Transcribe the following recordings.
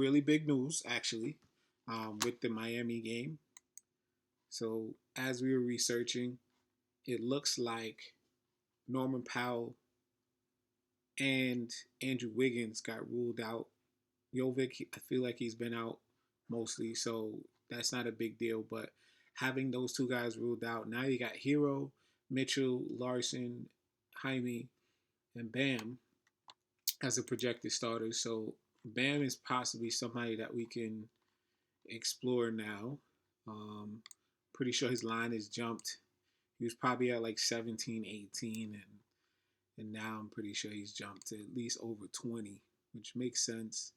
really big news actually with the Miami game. So as we were researching, it looks like Norman Powell and Andrew Wiggins got ruled out. Jovic, I feel like he's been out mostly, so that's not a big deal. But having those two guys ruled out, now you got Hero, Mitchell, Larson, Jaime, and Bam as a projected starter. So Bam is possibly somebody that we can explore now. Um, Pretty sure his line has jumped. He was probably at like 17, 18, and now I'm pretty sure he's jumped to at least over 20, which makes sense.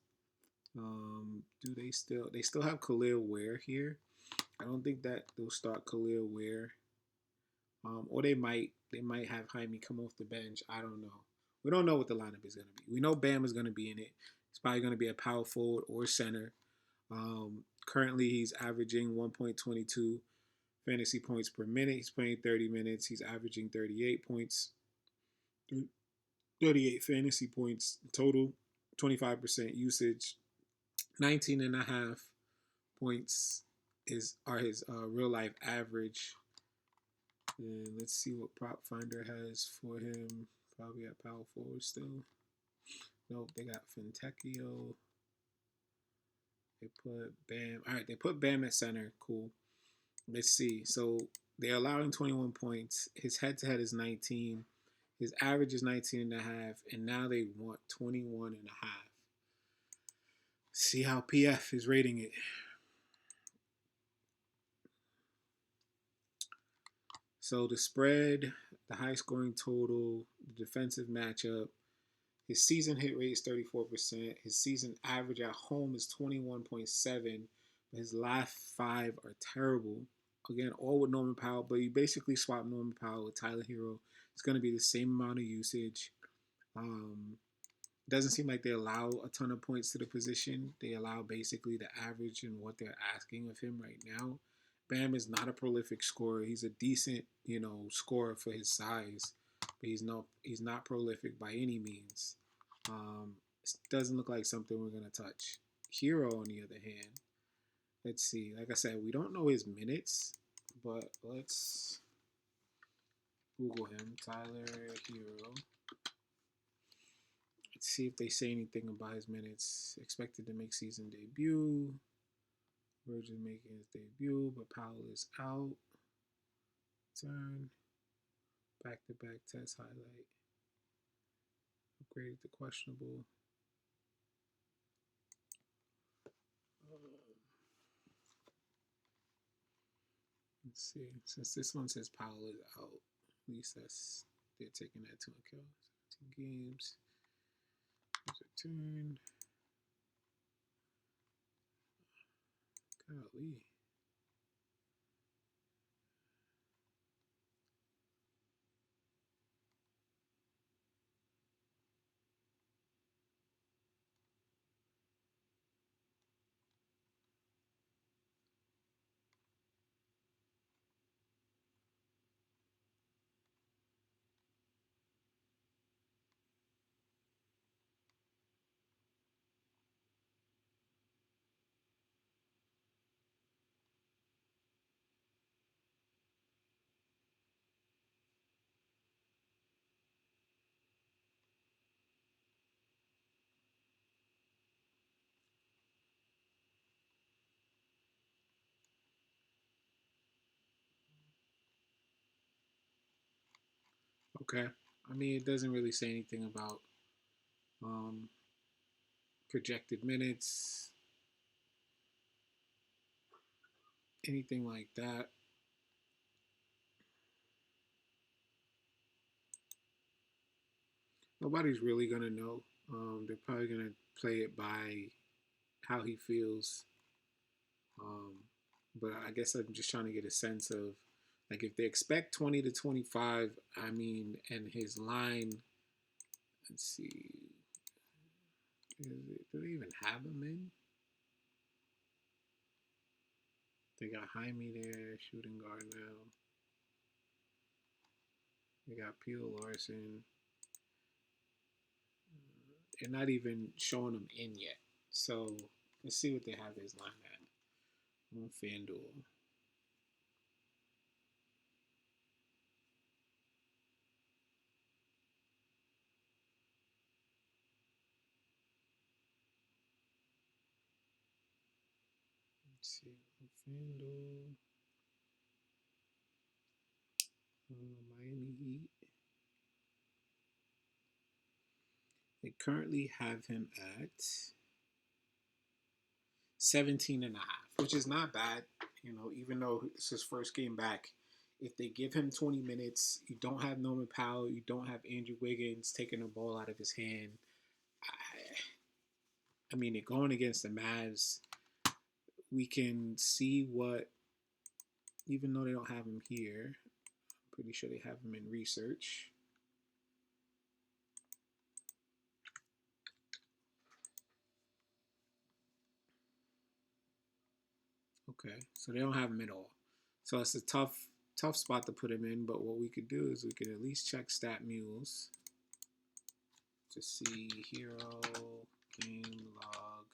Do they still have Khalil Ware here? I don't think that they'll start Khalil Ware. Or they might have Jaime come off the bench. I don't know. We don't know what the lineup is gonna be. We know Bam is gonna be in it. It's probably gonna be a power forward or center. Currently he's averaging 1.22 fantasy points per minute. He's playing 30 minutes. He's averaging 38 points, 38 fantasy points total, 25% usage, 19 and a half points are his real life average. And let's see what Propfinder has for him. Probably at power forward still. Nope, they got Fintechio. They put Bam. All right, they put Bam at center. Cool. Let's see. So they're allowing 21 points. His head-to-head is 19. His average is 19 and a half. And now they want 21 and a half. See how PF is rating it. So the spread, the high scoring total, the defensive matchup, his season hit rate is 34%. His season average at home is 21.7. But his last five are terrible. Again, all with Norman Powell, but you basically swap Norman Powell with Tyler Hero. It's going to be the same amount of usage. Doesn't seem like they allow a ton of points to the position. They allow basically the average and what they're asking of him right now. Bam is not a prolific scorer. He's a decent, scorer for his size, but he's not prolific by any means. It doesn't look like something we're gonna touch. Hero, on the other hand, let's see. Like I said, we don't know his minutes, but let's Google him. Tyler Hero. Let's see if they say anything about his minutes. Expected to make season debut. Virgin making his debut, but Powell is out. Turn. Back-to-back test highlight. Upgraded to questionable. Let's see. Since this one says Powell is out, at least they're taking that into account. 17 games. Here's a turn. Golly. Okay. I mean, it doesn't really say anything about um, projected minutes, anything like that. Nobody's really gonna know. They're probably gonna play it by how he feels. Um, but I guess I'm just trying to get a sense of like if they expect 20 to 25. I mean, and his line. Let's see. Do they even have him in? They got Jaime there, shooting guard now. They got Peter Larson. They're not even showing him in yet. So Let's see what they have his line at on FanDuel. Let's see on FanDuel. Miami Heat. They currently have him at 17.5, which is not bad. You know, even though it's his first game back, if they give him 20 minutes, you don't have Norman Powell, you don't have Andrew Wiggins taking the ball out of his hand. I mean, they're going against the Mavs. We can see what, even though they don't have him here, I'm pretty sure they have him in research. Okay, so they don't have him at all. So it's a tough spot to put him in. But what we could do is we could at least check Stat Mules to see hero game log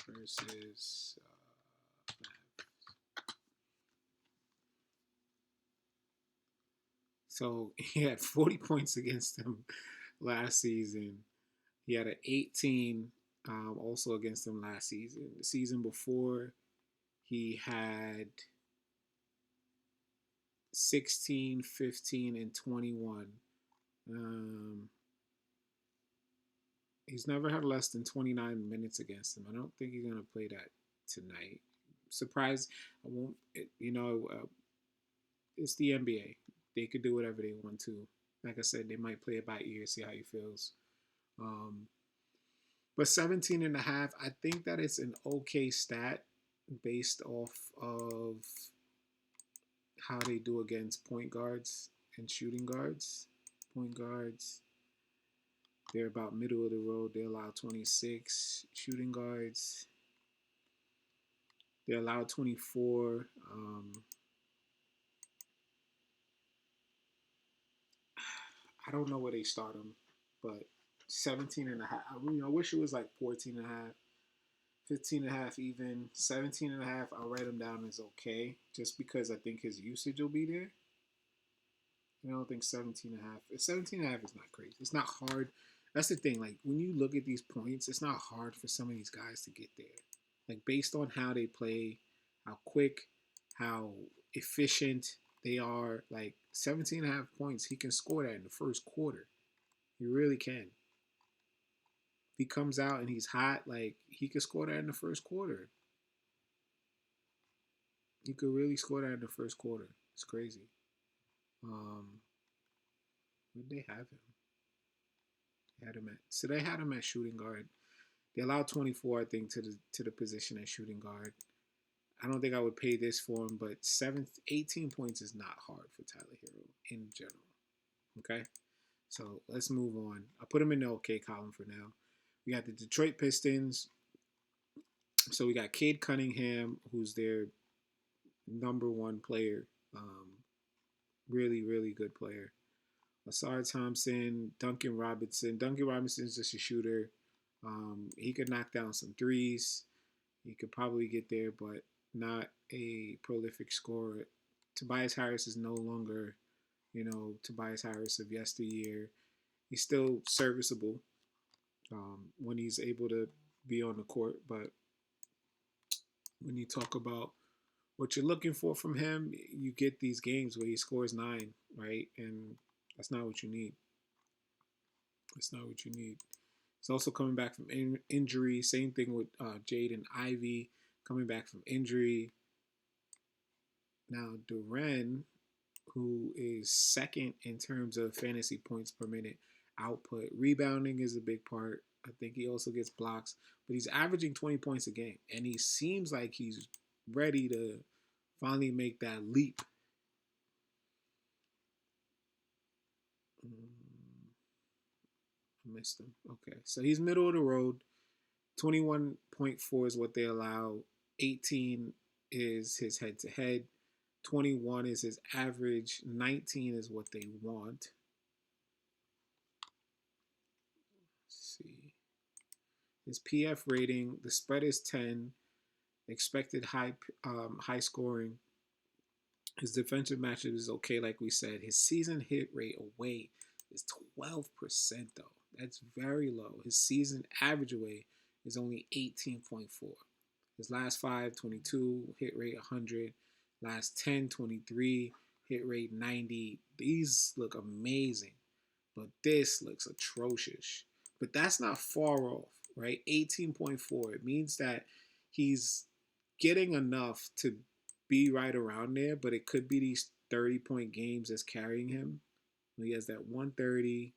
versus so he had 40 points against them last season. He had an 18 also against them last season. The season before, he had 16, 15, and 21. He's never had less than 29 minutes against him. I don't think he's going to play that tonight. Surprised. I won't, it's the NBA. They could do whatever they want to. Like I said, they might play it by ear, see how he feels. But 17.5, I think that it's an okay stat based off of how they do against point guards and shooting guards. Point guards, they're about middle of the road. They allow 26. Shooting guards, they allow 24. I don't know where they start them, but 17.5. I wish it was like 14.5, 15.5 even. 17.5, I'll write him down as okay, just because I think his usage will be there. I don't think 17.5. 17.5 is not crazy. It's not hard. That's the thing. Like, when you look at these points, it's not hard for some of these guys to get there. Like, based on how they play, how quick, how efficient they are. Like, 17.5 points, he can score that in the first quarter. He really can. If he comes out and he's hot, like, he could score that in the first quarter. He could really score that in the first quarter. It's crazy. Where'd they have him? They had him at shooting guard. They allowed 24, I think, to the position at shooting guard. I don't think I would pay this for him, but 18 points is not hard for Tyler Hero in general. Okay, so let's move on. I put him in the okay column for now. We got the Detroit Pistons. So we got Cade Cunningham, who's their number one player. Really, really good player. Asar Thompson, Duncan Robinson. Duncan Robinson's just a shooter. He could knock down some threes. He could probably get there, but not a prolific scorer. Tobias Harris is no longer, Tobias Harris of yesteryear. He's still serviceable when he's able to be on the court, but when you talk about what you're looking for from him, you get these games where he scores 9, right? And that's not what you need. That's not what you need. He's also coming back from injury. Same thing with Jaden Ivey coming back from injury. Now, Duren, who is second in terms of fantasy points per minute output. Rebounding is a big part. I think he also gets blocks, but he's averaging 20 points a game, and he seems like he's ready to finally make that leap. I missed him. Okay, so he's middle of the road. 21.4 is what they allow. 18 is his head-to-head. 21 is his average. 19 is what they want. Let's see. His PF rating, the spread is 10. Expected high scoring. His defensive matchup is okay, like we said. His season hit rate away is 12%, though. That's very low. His season average away is only 18.4. His last 5, 22, hit rate 100. Last 10, 23, hit rate 90. These look amazing, but this looks atrocious. But that's not far off, right? 18.4. It means that he's getting enough to be right around there, but it could be these 30-point games that's carrying him. He has that 130.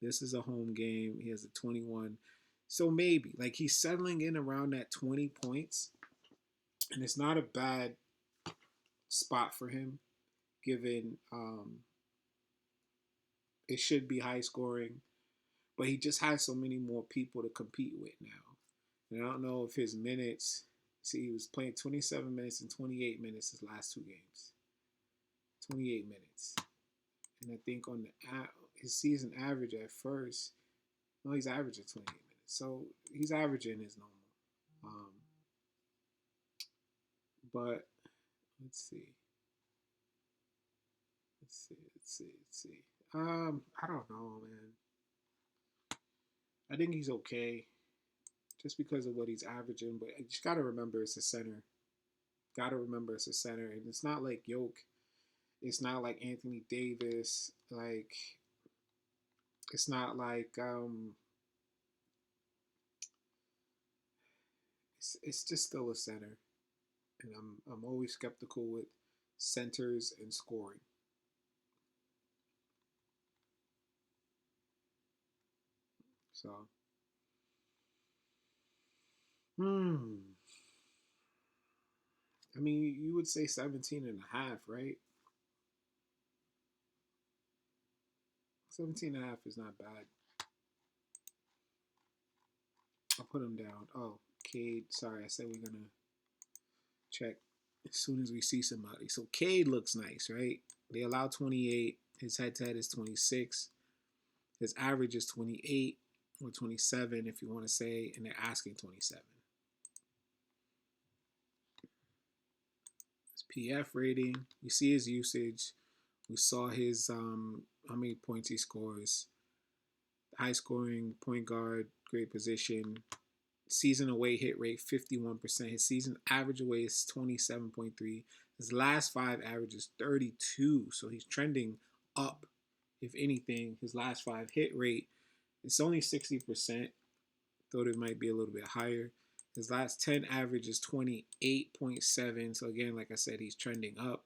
This is a home game. He has a 21. So maybe, like, he's settling in around that 20 points, and it's not a bad spot for him, given it should be high scoring, but he just has so many more people to compete with now. And I don't know if his minutes. See, he was playing 27 minutes and 28 minutes his last two games. 28 minutes. And I think on his season average at first, no, he's averaging 28 minutes. So he's averaging his normal. But let's see. I don't know, man. I think he's okay just because of what he's averaging, but you just gotta remember it's a center. Gotta remember it's a center, and it's not like Yoke. It's not like Anthony Davis. Like, it's not like it's just still a center, and I'm always skeptical with centers and scoring. So, hmm. I mean, you would say 17 and a half, right? 17 and a half is not bad. I'll put him down. Oh, Cade. Sorry, I said we're going to check as soon as we see somebody. So Cade looks nice, right? They allow 28. His head-to-head is 26. His average is 28 or 27, if you want to say, and they're asking 27. His PF rating. You see his usage. We saw his how many points he scores. High scoring point guard, great position. Season away hit rate 51%. His season average away is 27.3. His last 5 averages 32. So he's trending up. If anything, his last 5 hit rate, it's only 60%. Thought it might be a little bit higher. His last 10 average is 28.7. So again, like I said, he's trending up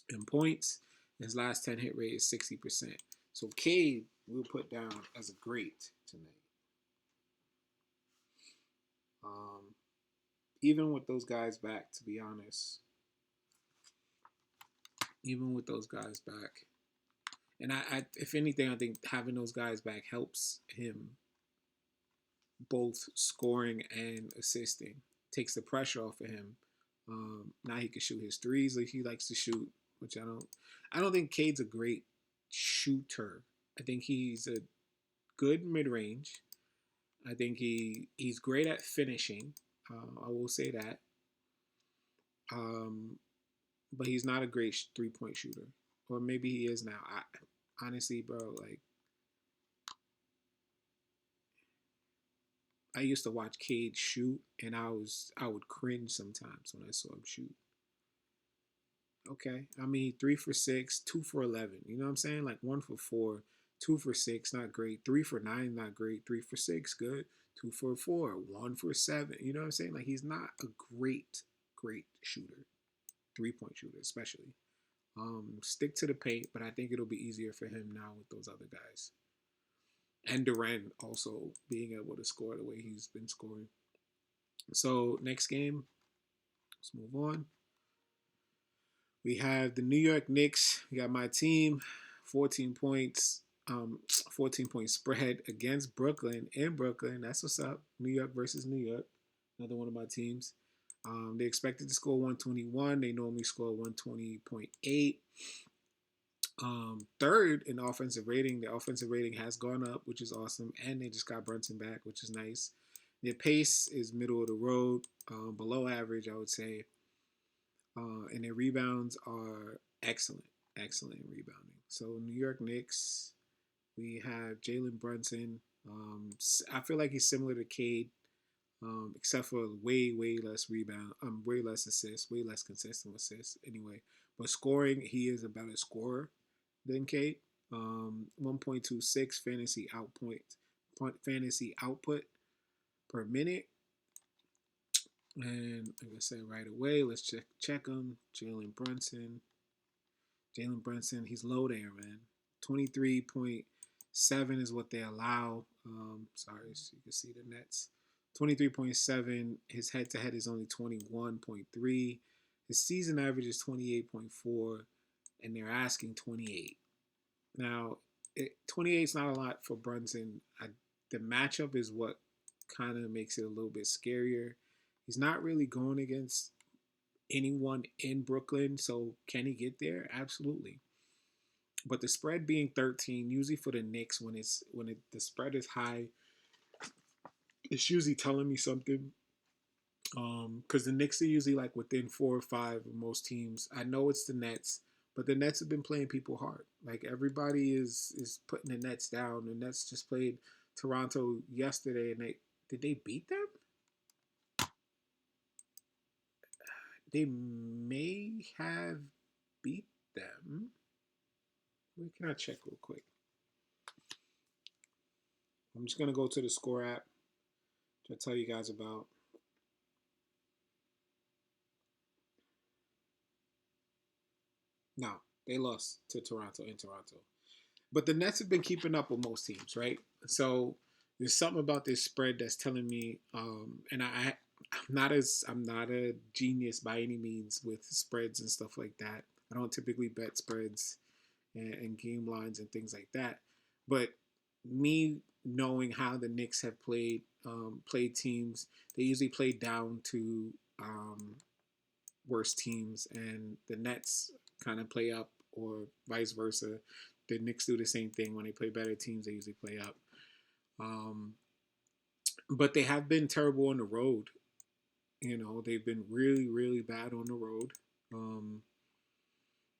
in points. His last 10 hit rate is 60%. So Cade we'll put down as a great tonight. Even with those guys back, to be honest, even with those guys back, and if anything, I think having those guys back helps him both scoring and assisting. Takes the pressure off of him. Now he can shoot his threes like he likes to shoot, which I don't. I don't think Cade's a great shooter. I think he's a good mid range. I think he's great at finishing. I will say that. Um, but he's not a great 3-point shooter, or maybe he is now. Honestly, bro, like I used to watch Cade shoot, and I would cringe sometimes when I saw him shoot. Okay, I mean 3 for 6, 2 for 11. You know what I'm saying? Like 1 for 4, 2 for 6, not great. 3 for 9, not great. 3 for 6, good. 2 for 4, 1 for 7. You know what I'm saying? Like he's not a great shooter, 3-point shooter especially. Stick to the paint, but I think it'll be easier for him now with those other guys. And Durant also being able to score the way he's been scoring. So next game, let's move on. We have the New York Knicks. We got my team, 14 points, 14-point spread against Brooklyn in Brooklyn. That's what's up. New York versus New York. Another one of my teams. They expected to score 121. They normally score 120.8. Third in offensive rating. The offensive rating has gone up, which is awesome. And they just got Brunson back, which is nice. Their pace is middle of the road, below average, I would say. And their rebounds are excellent, excellent in rebounding. So New York Knicks, we have Jalen Brunson. I feel like he's similar to Cade, except for way less rebound, way less assists, way less consistent assists. Anyway, but scoring, he is a better scorer than Cade. 1.26 fantasy output per minute. And like I said, right away, let's check him. Jalen Brunson, he's low there, man. 23.7 is what they allow. Sorry, so you can see the Nets. 23.7. His head-to-head is only 21.3. His season average is 28.4, and they're asking 28. Now, 28 is not a lot for Brunson. The matchup is what kind of makes it a little bit scarier. He's not really going against anyone in Brooklyn, so can he get there? Absolutely. But the spread being 13, usually for the Knicks, the spread is high, it's usually telling me something. Because the Knicks are usually like within 4 or 5 of most teams. I know it's the Nets, but the Nets have been playing people hard. Like everybody is putting the Nets down. The Nets just played Toronto yesterday, and did they beat them? They may have beat them. Where can I check real quick? I'm just gonna go to the Score app to tell you guys about. No, they lost to Toronto in Toronto. But the Nets have been keeping up with most teams, right? So there's something about this spread that's telling me, and I'm not a genius by any means with spreads and stuff like that. I don't typically bet spreads and game lines and things like that. But me knowing how the Knicks have played teams, they usually play down to worse teams, and the Nets kind of play up, or vice versa. The Knicks do the same thing. When they play better teams, they usually play up. Um, but they have been terrible on the road. They've been really bad on the road. Um,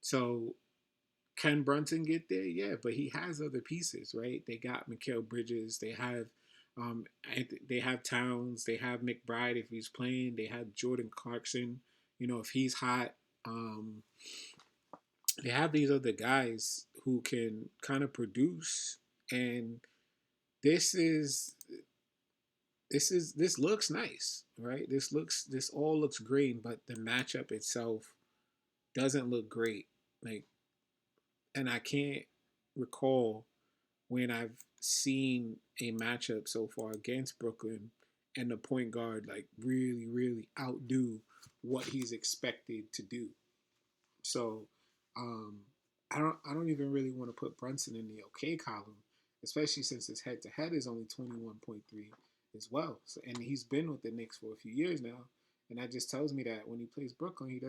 so can Brunson get there? Yeah, but he has other pieces, right? They got Mikal Bridges. Um, they have Towns. They have McBride if he's playing. They have Jordan Clarkson. If he's hot. They have these other guys who can kind of produce, and this is this looks nice, right? This all looks great, but the matchup itself doesn't look great. Like, and I can't recall when I've seen a matchup so far against Brooklyn and the point guard like really outdo what he's expected to do. So um, I don't even really want to put Brunson in the okay column, especially since his head to head is only 21.3 as well. So, and he's been with the Knicks for a few years now, and that just tells me that when he plays Brooklyn, he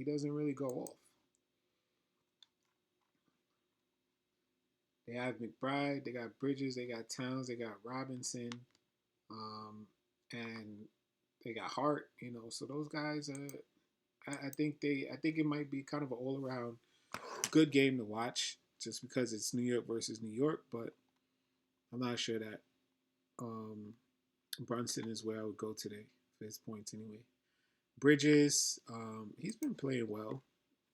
doesn't really go off. They have McBride, they got Bridges, they got Towns, they got Robinson, and they got Hart. So those guys, I think it might be kind of an all around good game to watch, just because it's New York versus New York. But I'm not sure that um, Brunson is where I would go today for his points anyway. Bridges, he's been playing well.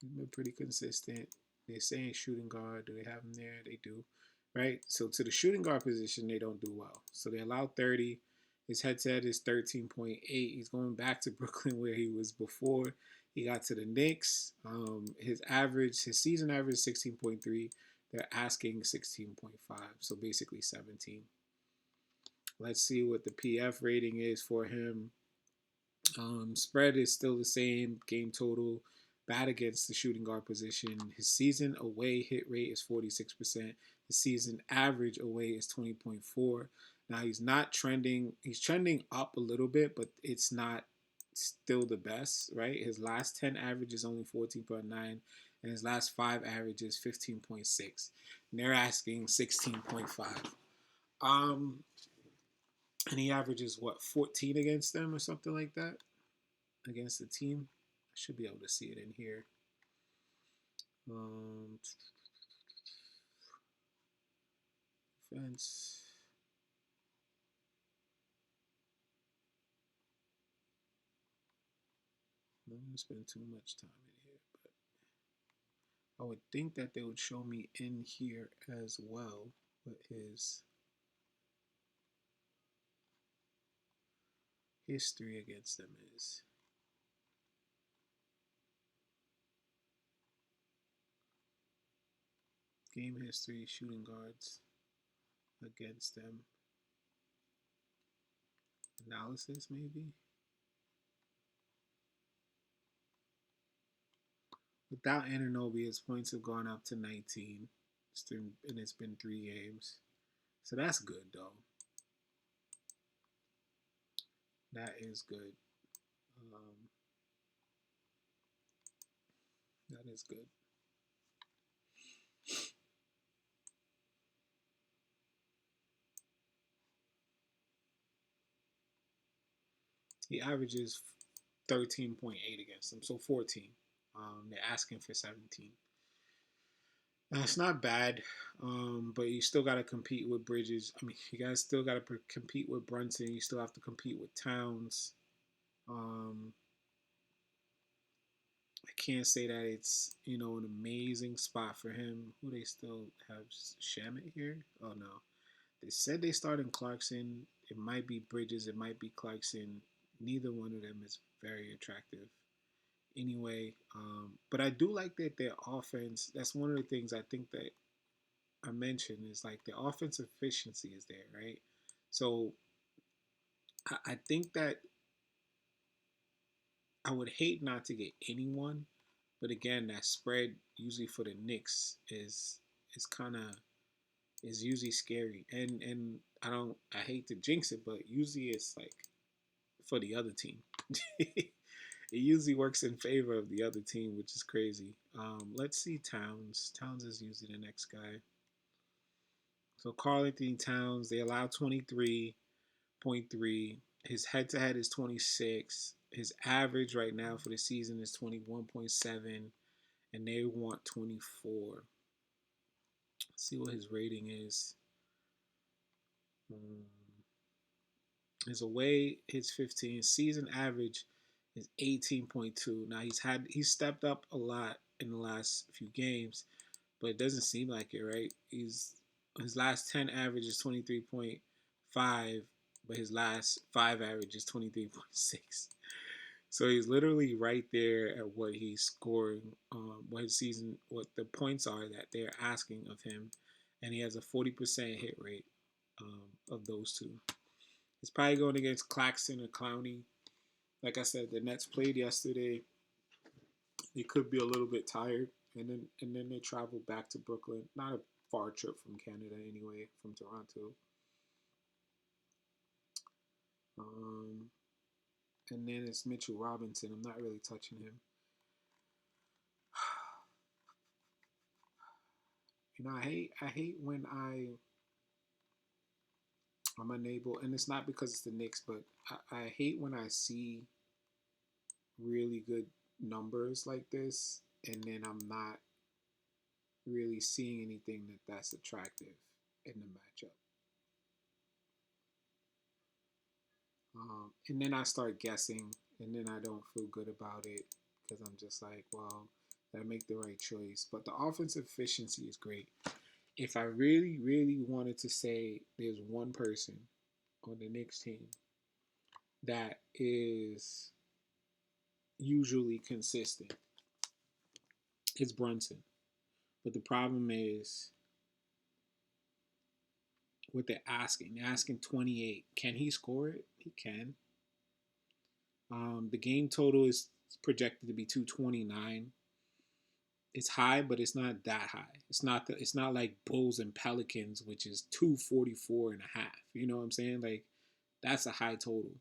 He's been pretty consistent. They're saying shooting guard. Do they have him there? They do, right? So to the shooting guard position, they don't do well. So they allow 30. His head-to-head is 13.8. He's going back to Brooklyn where he was before he got to the Knicks. His season average is 16.3. They're asking 16.5, so basically 17. Let's see what the PF rating is for him. Spread is still the same. Game total, bad against the shooting guard position. His season away hit rate is 46%. His season average away is 20.4. Now he's not trending. He's trending up a little bit, but it's not still the best, right? His last 10 average is only 14.9, and his last 5 averages 15.6. And they're asking 16.5. And he averages what, 14 against them or something like that against the team. I should be able to see it in here. Defense. I'm not gonna spend too much time in here, but I would think that they would show me in here as well what his history against them is. Game history, shooting guards against them. Analysis, maybe. Without Anunoby, his points have gone up to 19. And it's been 3 games. So that's good, though. That is good. That is good. He averages 13.8 against them, so 14. They're asking for 17. It's not bad, but you still got to compete with Bridges. I mean, you guys still got to compete with Brunson. You still have to compete with Towns. I can't say that it's an amazing spot for him. Who they still have Shamit here? Oh no, they said they started Clarkson. It might be Bridges. It might be Clarkson. Neither one of them is very attractive. Anyway, but I do like that their offense. That's one of the things I think that I mentioned is like the offensive efficiency is there, right? So I think that I would hate not to get anyone, but again, that spread usually for the Knicks is kind of is usually scary, and I hate to jinx it, but usually it's like for the other team. It usually works in favor of the other team, which is crazy. Let's see Towns. Towns is usually the next guy. So Karl Anthony Towns, they allow 23.3. His head to head is 26. His average right now for the season is 21.7, and they want 24. Let's see what his rating is. His away is 15. Season average is 18.2. Now he's stepped up a lot in the last few games, but it doesn't seem like it, right? His last 10 average is 23.5, but his last 5 average is 23.6. So he's literally right there at what he's scoring, what the points are that they're asking of him, and he has a 40% hit rate of those two. He's probably going against Claxton or Clowney. Like I said, the Nets played yesterday. They could be a little bit tired, and then they travel back to Brooklyn. Not a far trip from Canada anyway, from Toronto. Um, and then it's Mitchell Robinson. I'm not really touching him. I hate when I'm unable, and it's not because it's the Knicks, but I hate when I see really good numbers like this, and then I'm not really seeing anything that's attractive in the matchup. And then I start guessing, and then I don't feel good about it because I'm just like, well, did I make the right choice? But the offensive efficiency is great. If I really, really wanted to say there's one person on the Knicks team that is usually consistent, it's Brunson. But the problem is what they're asking. They're asking 28. Can he score it? He can. The game total is projected to be 229. It's high, but it's not that high. It's not like Bulls and Pelicans, which is 244 and a half. You know what I'm saying? Like that's a high total.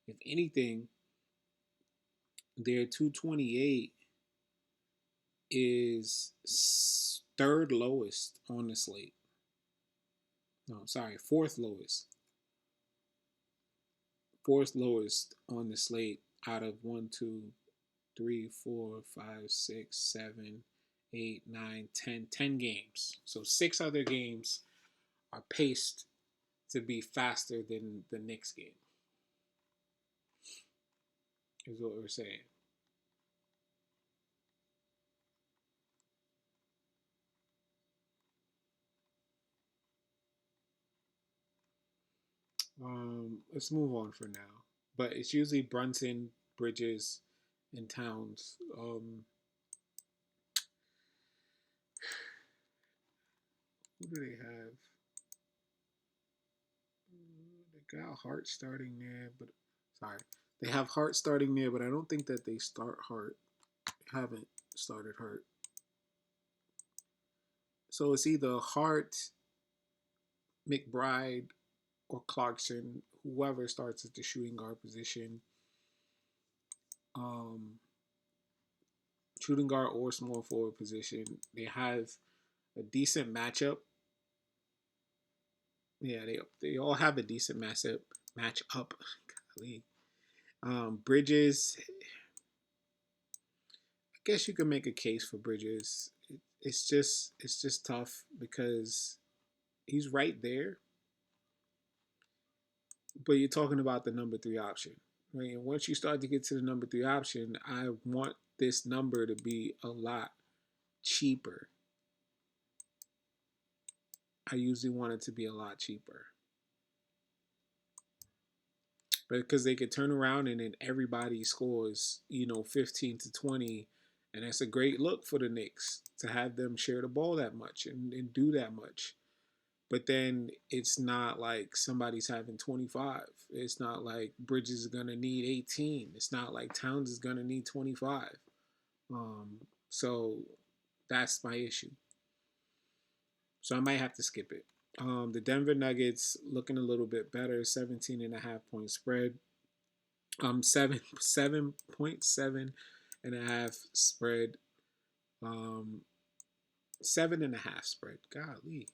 If anything, their 228 is third lowest on the slate. No, sorry, fourth lowest. fourth lowest on the slate out of 10 games. So 6 other games are paced to be faster than the Knicks game, is what we're saying. Let's move on for now. But it's usually Brunson, Bridges, and Towns. Who do they have? They got Hart starting there, but sorry, they have Hart starting there, but I don't think that they start Hart. Haven't started Hart. So it's either Hart, McBride, or Clarkson, whoever starts at the shooting guard position. Um, Shooting guard or small forward position. They have a decent matchup. Yeah, they all have a decent matchup. Golly. Bridges, I guess you could make a case for Bridges. It's just tough because he's right there, but you're talking about the number 3 option, right? And once you start to get to the number 3 option, I want this number to be a lot cheaper. I usually want it to be a lot cheaper. But because they could turn around and then everybody scores, 15 to 20, and that's a great look for the Knicks to have them share the ball that much and do that much. But then it's not like somebody's having 25. It's not like Bridges is going to need 18. It's not like Towns is going to need 25. So that's my issue. So I might have to skip it. The Denver Nuggets looking a little bit better, 17.5 point spread. 7.7 spread. 7.5 spread. Golly.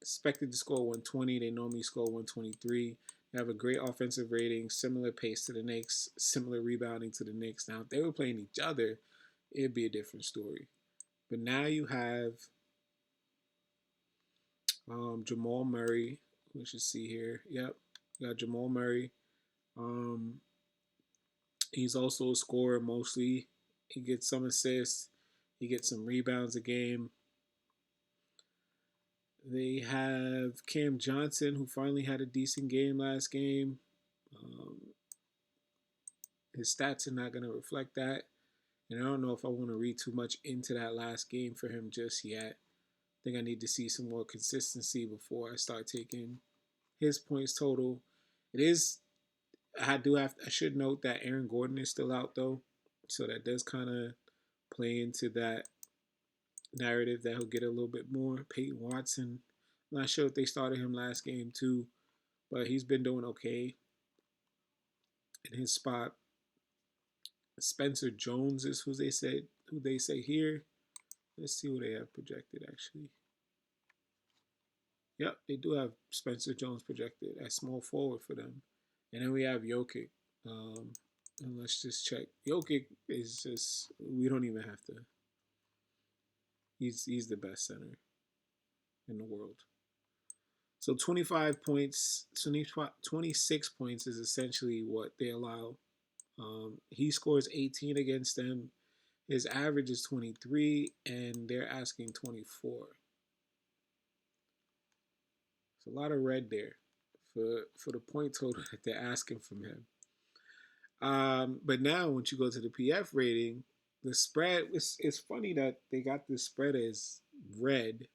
Expected to score 120. They normally score 123. They have a great offensive rating, similar pace to the Knicks, similar rebounding to the Knicks. Now, if they were playing each other, it'd be a different story. But now you have Jamal Murray. We should see here. Yep, you got Jamal Murray. He's also a scorer mostly. He gets some assists. He gets some rebounds a game. They have Cam Johnson, who finally had a decent game last game. Um, his stats are not going to reflect that. And I don't know if I want to read too much into that last game for him just yet. I think I need to see some more consistency before I start taking his points total. It is, I should note that Aaron Gordon is still out though. So that does kind of play into that narrative that he'll get a little bit more. Peyton Watson, I'm not sure if they started him last game too, but he's been doing okay in his spot. Spencer Jones is who they say here. Let's see who they have projected actually. Yep, they do have Spencer Jones projected as small forward for them. And then we have Jokic. And let's just check. Jokic is just, we don't even have to. He's the best center in the world. So 25 points, 26 points is essentially what they allow. He scores 18 against them. His average is 23, and they're asking 24. It's a lot of red there for the point total that they're asking from him. But now, once you go to the PF rating, the spread, it's funny that they got the spread as red,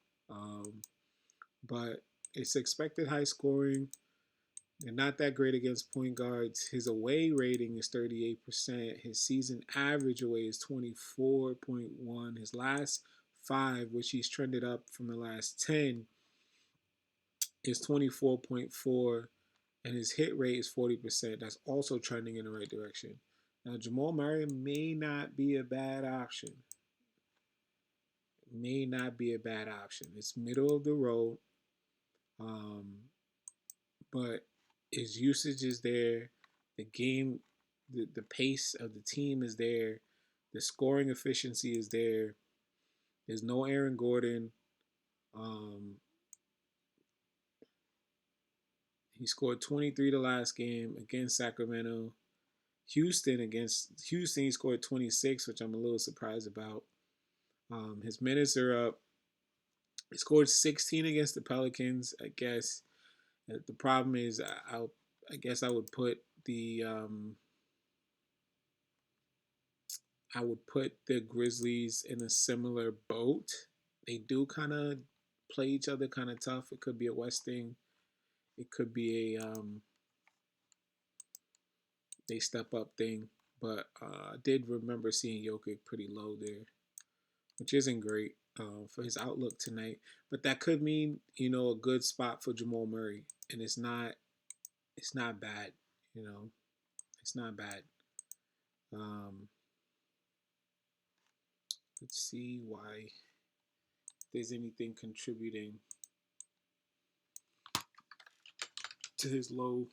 but it's expected high scoring. They're not that great against point guards. His away rating is 38%. His season average away is 24.1. His last 5, which he's trended up from the last 10, is 24.4. And his hit rate is 40%. That's also trending in the right direction. Now, Jamal Murray may not be a bad option. It's middle of the road. But his usage is there. The game, the pace of the team is there. The scoring efficiency is there. There's no Aaron Gordon. Um, he scored 23 the last game against Sacramento. Houston, he scored 26, which I'm a little surprised about. His minutes are up. He scored 16 against the Pelicans. I guess the problem is I guess I would put the Grizzlies in a similar boat. They do kind of play each other kind of tough. It could be a West thing. It could be a they step up thing. But I did remember seeing Jokic pretty low there, which isn't great for his outlook tonight. But that could mean a good spot for Jamal Murray, and it's not. It's not bad. You know, it's not bad. Um, let's see why there's anything contributing to his low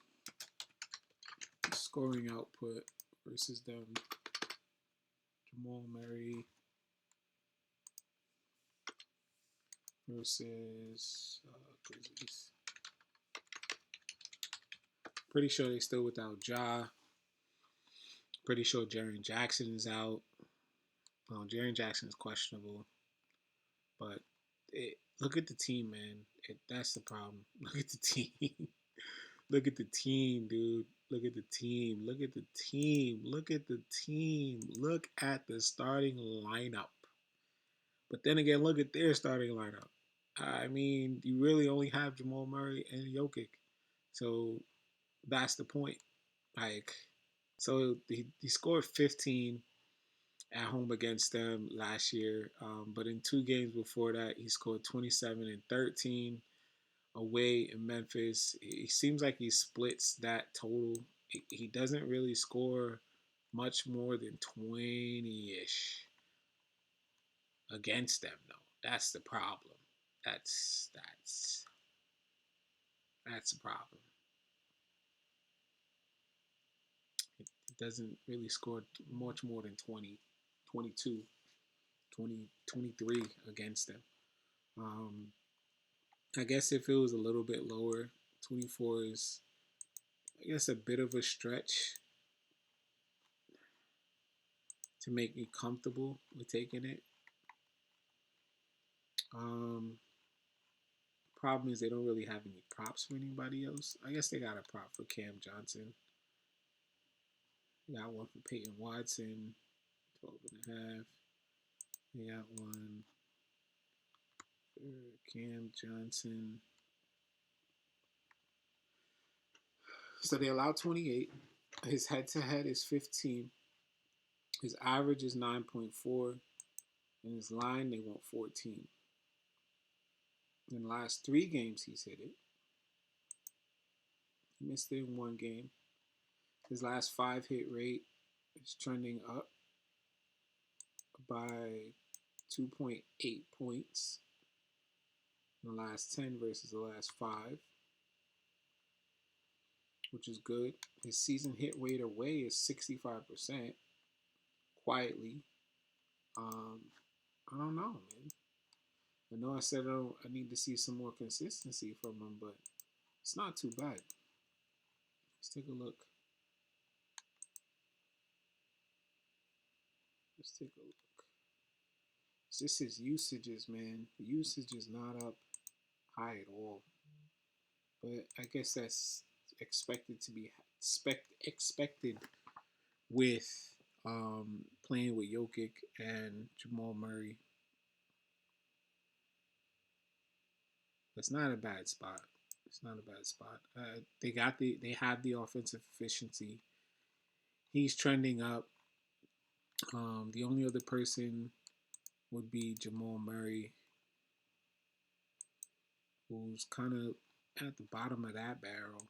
scoring output versus them. Jamal Murray versus Grizzlies. Pretty sure they still without Ja. Pretty sure Jaren Jackson is out. Jaren Jackson is questionable. But look at the team, man. That's the problem. Look at the team. Look at the team, dude. Look at the team. Look at the team. Look at the team. Look at the starting lineup. But then again, look at their starting lineup. I mean, you really only have Jamal Murray and Jokic. So that's the point. Like, so he scored 15 at home against them last year. But in 2 games before that, he scored 27 and 13 away in Memphis. It seems like he splits that total. He doesn't really score much more than 20-ish against them, though. That's the problem. That's the problem. It doesn't really score much more than 20, 22, 20, 23 against them. I guess if it was a little bit lower, 24 is, I guess, a bit of a stretch to make me comfortable with taking it. Problem is they don't really have any props for anybody else. I guess they got a prop for Cam Johnson. They got one for Peyton Watson, 12 and a half. They got one for Cam Johnson. So they allow 28. His head-to-head is 15. His average is 9.4. In his line, they want 14. In the last 3 games, he's hit it. He missed it in 1 game. His last 5 hit rate is trending up by 2.8 points in the last 10 versus the last 5, which is good. His season hit rate away is 65%. Quietly, I don't know, man. I know I said I need to see some more consistency from him, but it's not too bad. Let's take a look. It's just his usages, man. The usage is not up high at all. But I guess that's expected to be expected with playing with Jokic and Jamal Murray. It's not a bad spot. It's not a bad spot. They have the offensive efficiency. He's trending up. The only other person would be Jamal Murray, who's kind of at the bottom of that barrel.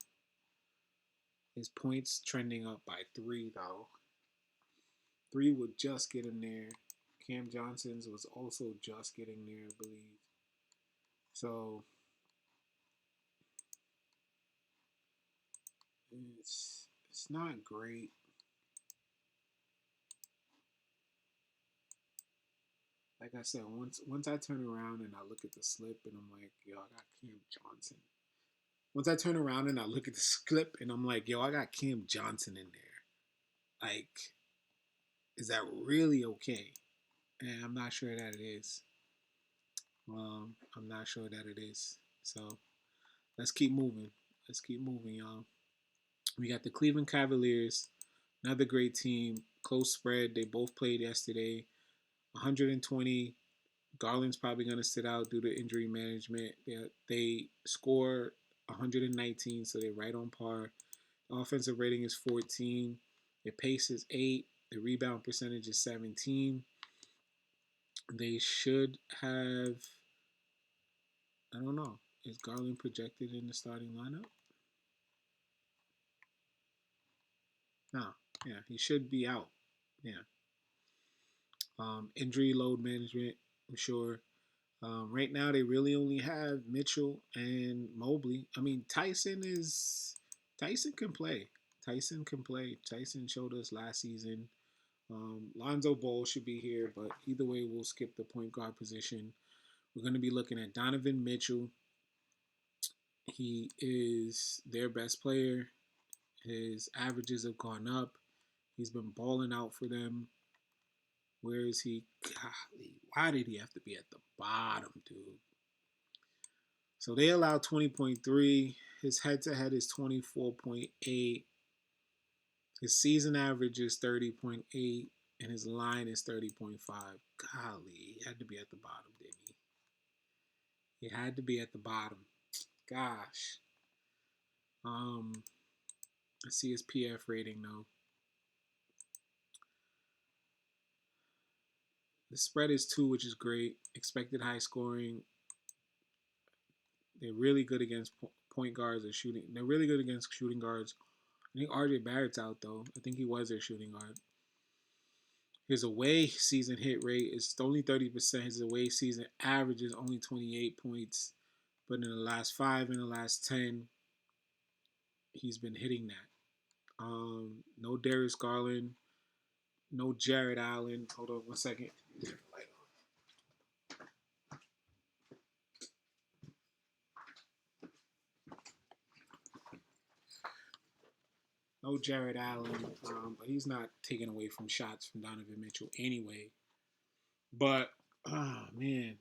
His points trending up by 3 though. 3 would just get him there. Cam Johnson's was also just getting there, I believe. So it's It's not great. Like I said, once I turn around and I look at the slip and I'm like, yo, I got Cam Johnson. Once I turn around and I look at the slip and I'm like, yo, I got Cam Johnson in there. Like, is that really okay? And I'm not sure that it is. I'm not sure that it is. So let's keep moving. Let's keep moving, y'all. We got the Cleveland Cavaliers, another great team. Close spread. They both played yesterday. 120. Garland's probably going to sit out due to injury management. They score 119, so they're right on par. The offensive rating is 14. The pace is 8. The rebound percentage is 17. They should have, I don't know, is Garland projected in the starting lineup? No. Yeah, he should be out. Yeah. Injury load management, I'm sure. Right now, they really only have Mitchell and Mobley. I mean, Tyson can play. Tyson can play. Tyson showed us last season. Lonzo Ball should be here, but either way, we'll skip the point guard position. We're going to be looking at Donovan Mitchell. He is their best player. His averages have gone up. He's been balling out for them. Where is he? Golly, why did he have to be at the bottom, dude? So they allow 20.3. His head-to-head is 24.8. His season average is 30.8. And his line is 30.5. Golly, he had to be at the bottom, didn't he? He had to be at the bottom. Gosh. Let's see his PF rating, though. The spread is 2, which is great. Expected high scoring. They're really good against point guards or shooting. They're really good against shooting guards. I think RJ Barrett's out, though. I think he was their shooting guard. His away season hit rate is only 30%. His away season average is only 28 points. But in the last 5 and the last 10, he's been hitting that. No Darius Garland. No Jared Allen. Hold on 1 second. No Jared Allen, but he's not taking away from shots from Donovan Mitchell anyway. But, oh, man,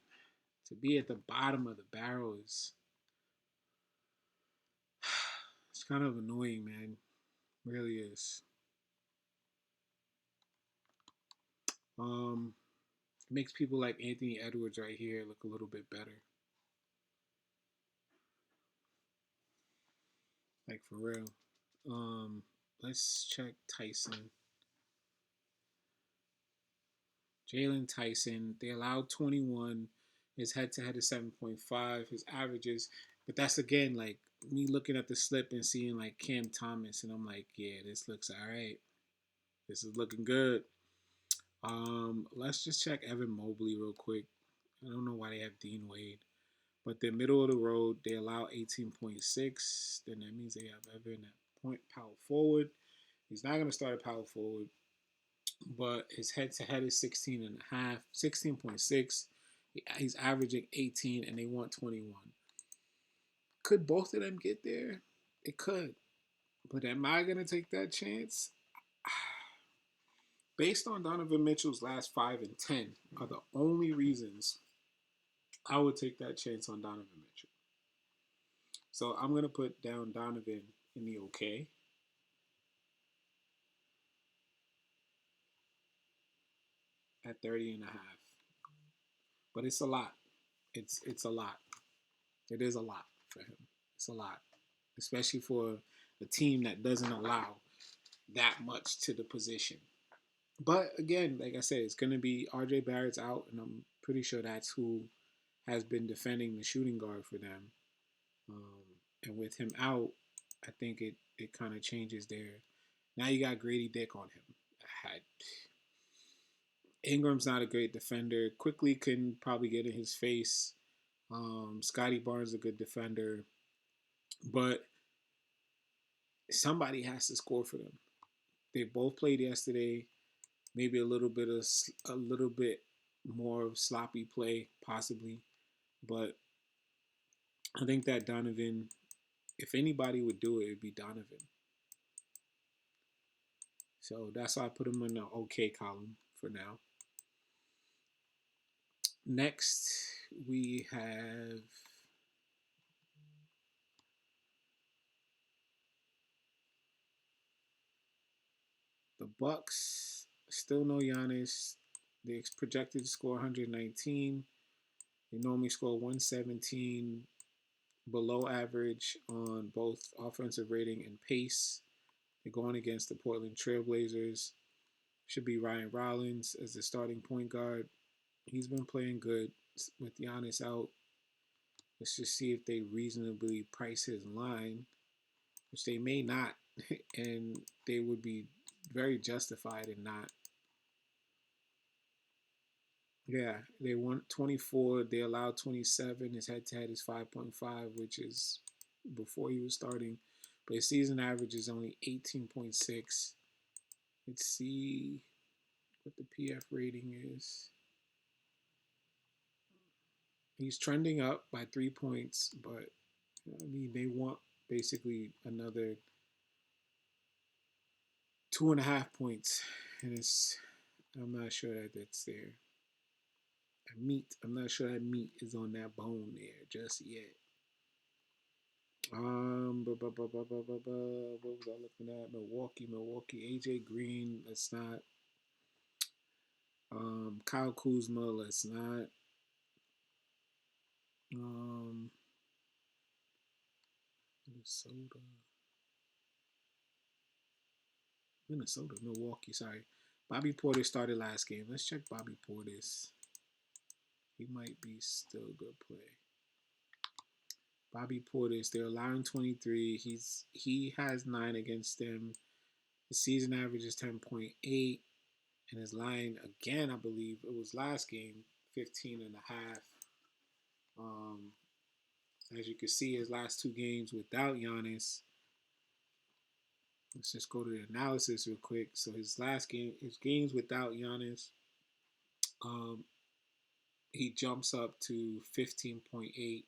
to be at the bottom of the barrel is it's kind of annoying, man. It really is. Makes people like Anthony Edwards right here look a little bit better. Like for real. Let's check Tyson. Jalen Tyson. They allowed 21. His head-to-head is 7.5. His averages, but that's again like me looking at the slip and seeing like Cam Thomas, and I'm like, yeah, this looks all right. This is looking good. Let's just check Evan Mobley real quick. I don't know why they have Dean Wade, but they're middle of the road. They allow 18.6. Then that means they have Evan at point power forward. He's not going to start at power forward, but his head-to-head is 16 and a half, 16.6. He's averaging 18, and they want 21. Could both of them get there? It could. But am I going to take that chance? Based on Donovan Mitchell's last 5 and 10 are the only reasons I would take that chance on Donovan Mitchell. So I'm going to put down Donovan in the okay. At 30 and a half. But it's a lot. It's a lot. It is a lot for him. It's a lot. Especially for a team that doesn't allow that much to the position. But again, like I said, it's going to be RJ Barrett's out, and I'm pretty sure that's who has been defending the shooting guard for them. And with him out, I think it kind of changes there. Now you got Grady Dick on him. Ingram's not a great defender. Quickly can probably get in his face. Scotty Barnes is a good defender. But somebody has to score for them. They both played yesterday. Maybe a little bit more of sloppy play, possibly, but I think that Donovan, if anybody would do it, it'd be Donovan. So that's why I put him in the okay column for now. Next, we have the Bucks. Still no Giannis. They projected to score 119. They normally score 117, below average on both offensive rating and pace. They're going against the Portland Trailblazers. Should be Ryan Rollins as the starting point guard. He's been playing good with Giannis out. Let's just see if they reasonably price his line, which they may not, and they would be very justified in not. Yeah, they want 24. They allowed 27. His head-to-head is 5.5, which is before he was starting. But his season average is only 18.6. Let's see what the PF rating is. He's trending up by 3 points, but I mean, they want basically another 2.5 points, and I'm not sure that that's there. I'm not sure that meat is on that bone there just yet. What was I looking at? Milwaukee. AJ Green. Let's not. Kyle Kuzma. Let's not. Minnesota. Milwaukee. Sorry. Bobby Portis started last game. Let's check Bobby Portis. He might be still good play. Bobby Portis, they're allowing 23. He has 9 against them. The season average is 10.8. And his line, again, I believe it was last game, 15.5. As you can see, his last 2 games without Giannis. Let's just go to the analysis real quick. So his games without Giannis, he jumps up to 15.8.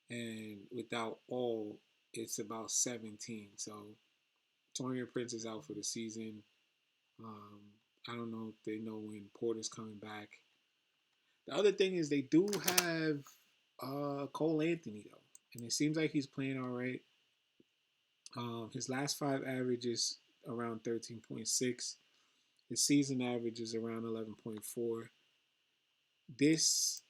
And without all, it's about 17. So Torian Prince is out for the season. I don't know if they know when Porter's coming back. The other thing is they do have Cole Anthony though, and it seems like he's playing all right. His last 5 averages around 13.6. His season average is around 11.4. This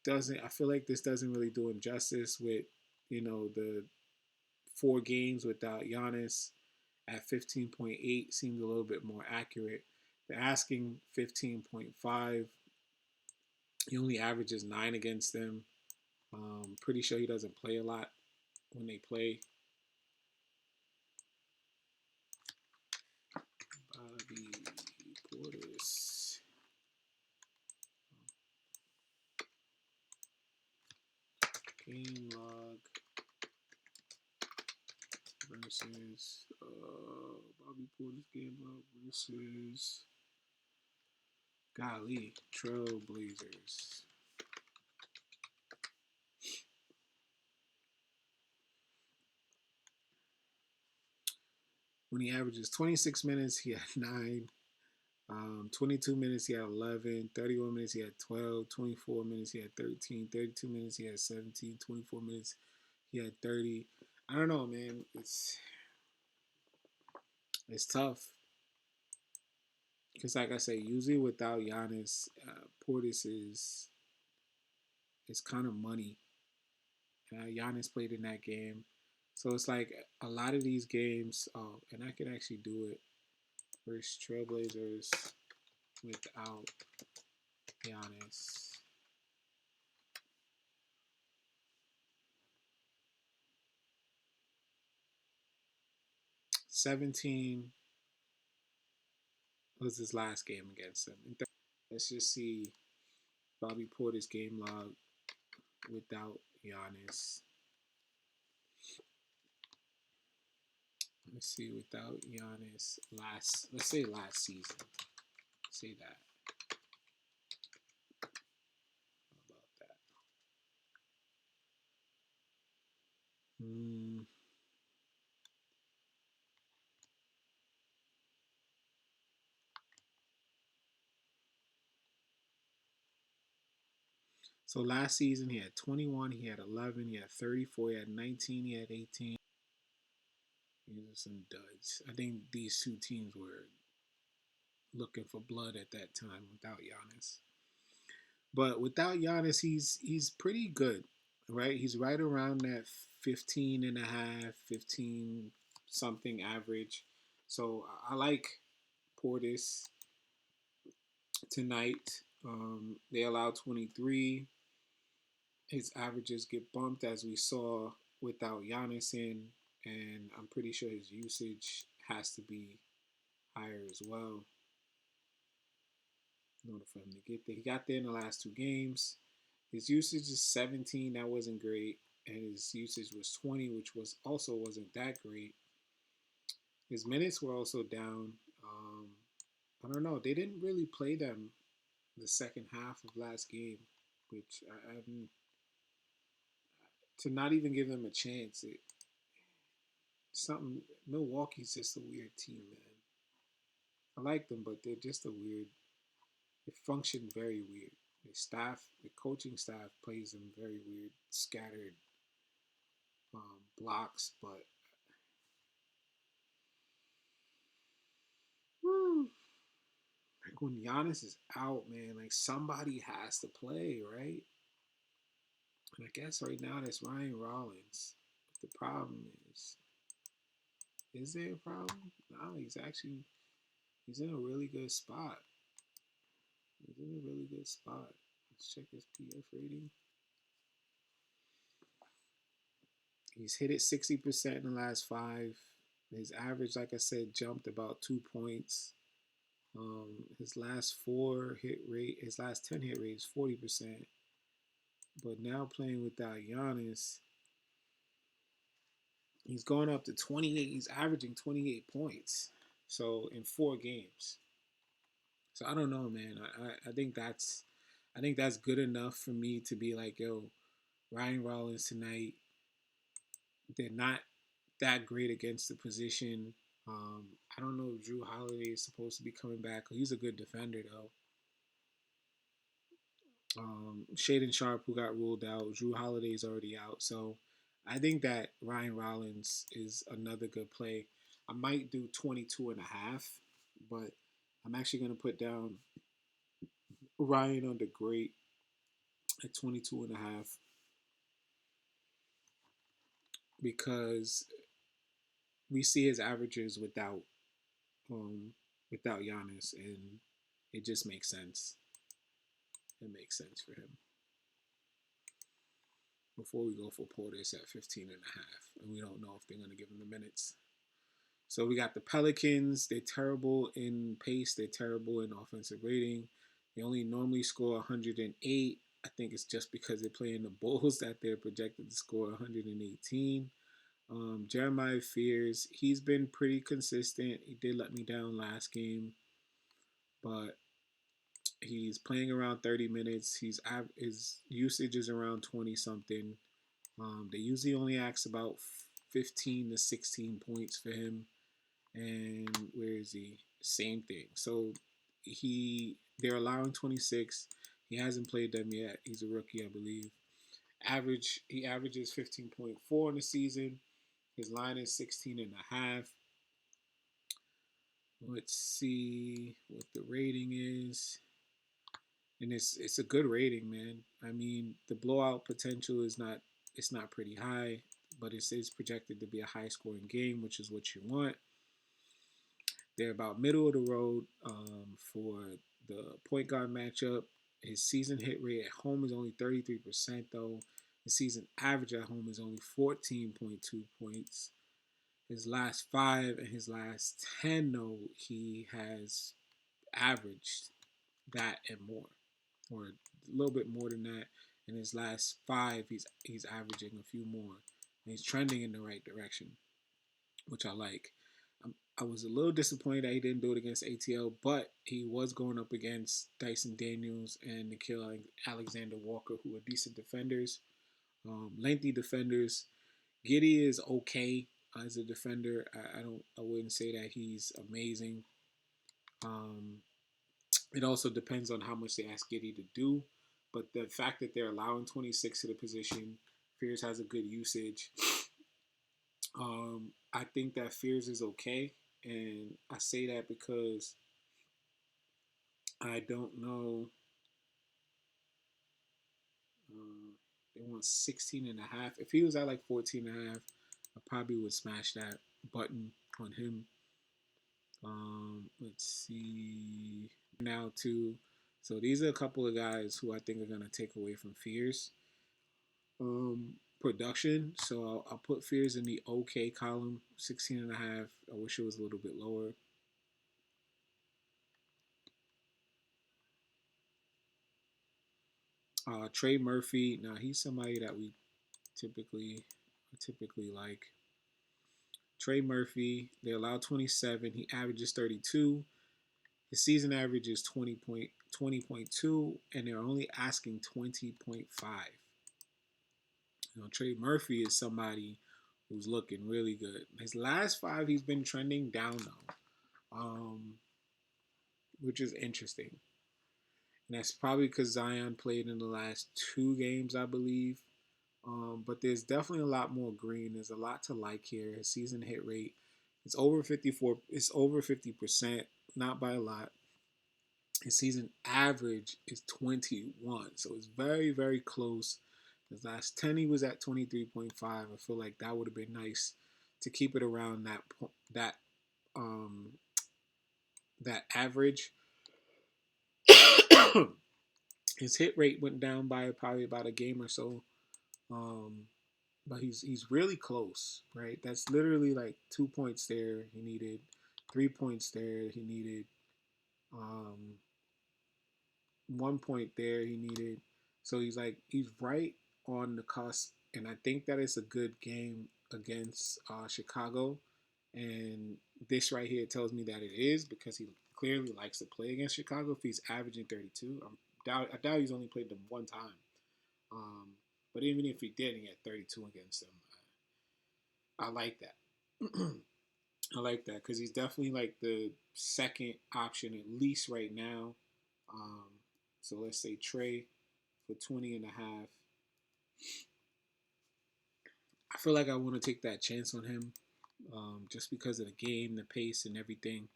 doesn't. I feel like this doesn't really do him justice with the 4 games without Giannis at 15.8 seems a little bit more accurate. They're asking 15.5. He only averages 9 against them. Pretty sure he doesn't play a lot when they play. Bobby Portis. Game log versus Bobby Portis game log versus golly Trailblazers. When he averages 26 minutes, he had 9. 22 minutes, he had 11. 31 minutes, he had 12. 24 minutes, he had 13. 32 minutes, he had 17. 24 minutes, he had 30. I don't know, man. It's tough. Because, like I say, usually without Giannis, Portis is kind of money. Giannis played in that game. So it's like a lot of these games, and I can actually do it. Versus Trailblazers without Giannis. $17 was his last game against them. Let's just see Bobby Porter's game log without Giannis. Let's see, without Giannis let's say last season. Say that. How about that? Mm. So last season he had 21, he had 11, he had 34, he had 19, he had 18. These are some duds. I think these two teams were looking for blood at that time without Giannis. But without Giannis, he's pretty good, right? He's right around that 15 and a half, 15 something average. So I like Portis tonight. They allow 23. His averages get bumped as we saw without Giannis in, and I'm pretty sure his usage has to be higher as well in order for him to get there. He got there in the last two games. His usage is 17. That wasn't great, and his usage was 20, which was also wasn't that great. His minutes were also down. I don't know. They didn't really play them the second half of last game, which to not even give them a chance. Something. Milwaukee's just a weird team, man. I like them, but they're just a weird. They function very weird. The coaching staff plays them very weird, scattered blocks. But whew, like when Giannis is out, man, like somebody has to play, right? And I guess right now that's Ryan Rollins. But the problem is there a problem? No, he's in a really good spot. He's in a really good spot. Let's check his PF rating. He's hit it 60% in the last five. His average, like I said, jumped about 2 points. His last 10 hit rate is 40%. But now playing without Giannis, he's going up to 28. He's averaging 28 points. So in 4 games. So I don't know, man. I think that's good enough for me to be like, yo, Ryan Rollins tonight. They're not that great against the position. I don't know if Drew Holiday is supposed to be coming back. He's a good defender though. Shaden Sharp, who got ruled out. Drew Holiday is already out. So I think that Ryan Rollins is another good play. I might do 22 and a half, but I'm actually going to put down Ryan on the great at 22 and a half because we see his averages um, without Giannis, and it just makes sense. It makes sense for him. Before we go for Portis at 15 and a half, and we don't know if they're going to give him the minutes. So we got the Pelicans. They're terrible in pace. They're terrible in offensive rating. They only normally score 108. I think it's just because they're playing the Bulls that they're projected to score 118. Jeremiah Fears, he's been pretty consistent. He did let me down last game, but he's playing around 30 minutes. His usage is around 20 something. They usually only ask about 15 to 16 points for him. And where is he? Same thing. So they're allowing 26. He hasn't played them yet. He's a rookie, I believe. He averages 15.4 in the season. His line is 16 and a half. Let's see what the rating is. And it's a good rating, man. I mean, the blowout potential is not pretty high, but it is projected to be a high scoring game, which is what you want. They're about middle of the road for the point guard matchup. His season hit rate at home is only 33%, though. The season average at home is only 14.2 points. His last 5 and his last 10, though, he has averaged that and more, or a little bit more than that. In his last 5, he's averaging a few more. And he's trending in the right direction, which I like. I was a little disappointed that he didn't do it against ATL, but he was going up against Dyson Daniels and Nikhil Alexander Walker, who are decent defenders, lengthy defenders. Giddy is okay as a defender. I wouldn't say that he's amazing. Um, it also depends on how much they ask Giddy to do, but the fact that they're allowing 26 to the position, Fears has a good usage. I think that Fears is okay, and I say that because I don't know. They want 16 and a half. If he was at like 14 and a half, I probably would smash that button on him. Let's see. Now, too. So these are a couple of guys who I think are going to take away from Fears. Production. So I'll put Fears in the okay column, 16 and a half. I wish it was a little bit lower. Trey Murphy. Now he's somebody that we typically like. Trey Murphy. They allow 27. He averages 32. His season average is 20.2, and they're only asking 20.5. Trey Murphy is somebody who's looking really good. His last five, he's been trending down though, which is interesting. And that's probably because Zion played in the last two games, I believe. But there's definitely a lot more green. There's a lot to like here. His season hit rate is over 54. It's over 50%, not by a lot. His season average is 21, so it's very, very close. His last 10, he was at 23.5. I feel like that would have been nice to keep it around that um that average. His hit rate went down by probably about a game or so. Um, but he's really close, right? That's literally like 2 points there he needed, 3 points there he needed, 1 point there he needed. So he's right on the cusp, and I think that it's a good game against Chicago. And this right here tells me that it is because he clearly likes to play against Chicago. If he's averaging 32, I doubt he's only played them one time. Um, but even if he did, he had 32 against them. I like that. I like that because he's definitely like the second option at least right now. Um, so let's say Trey for 20 and a half. I feel like I want to take that chance on him just because of the game, the pace, and everything.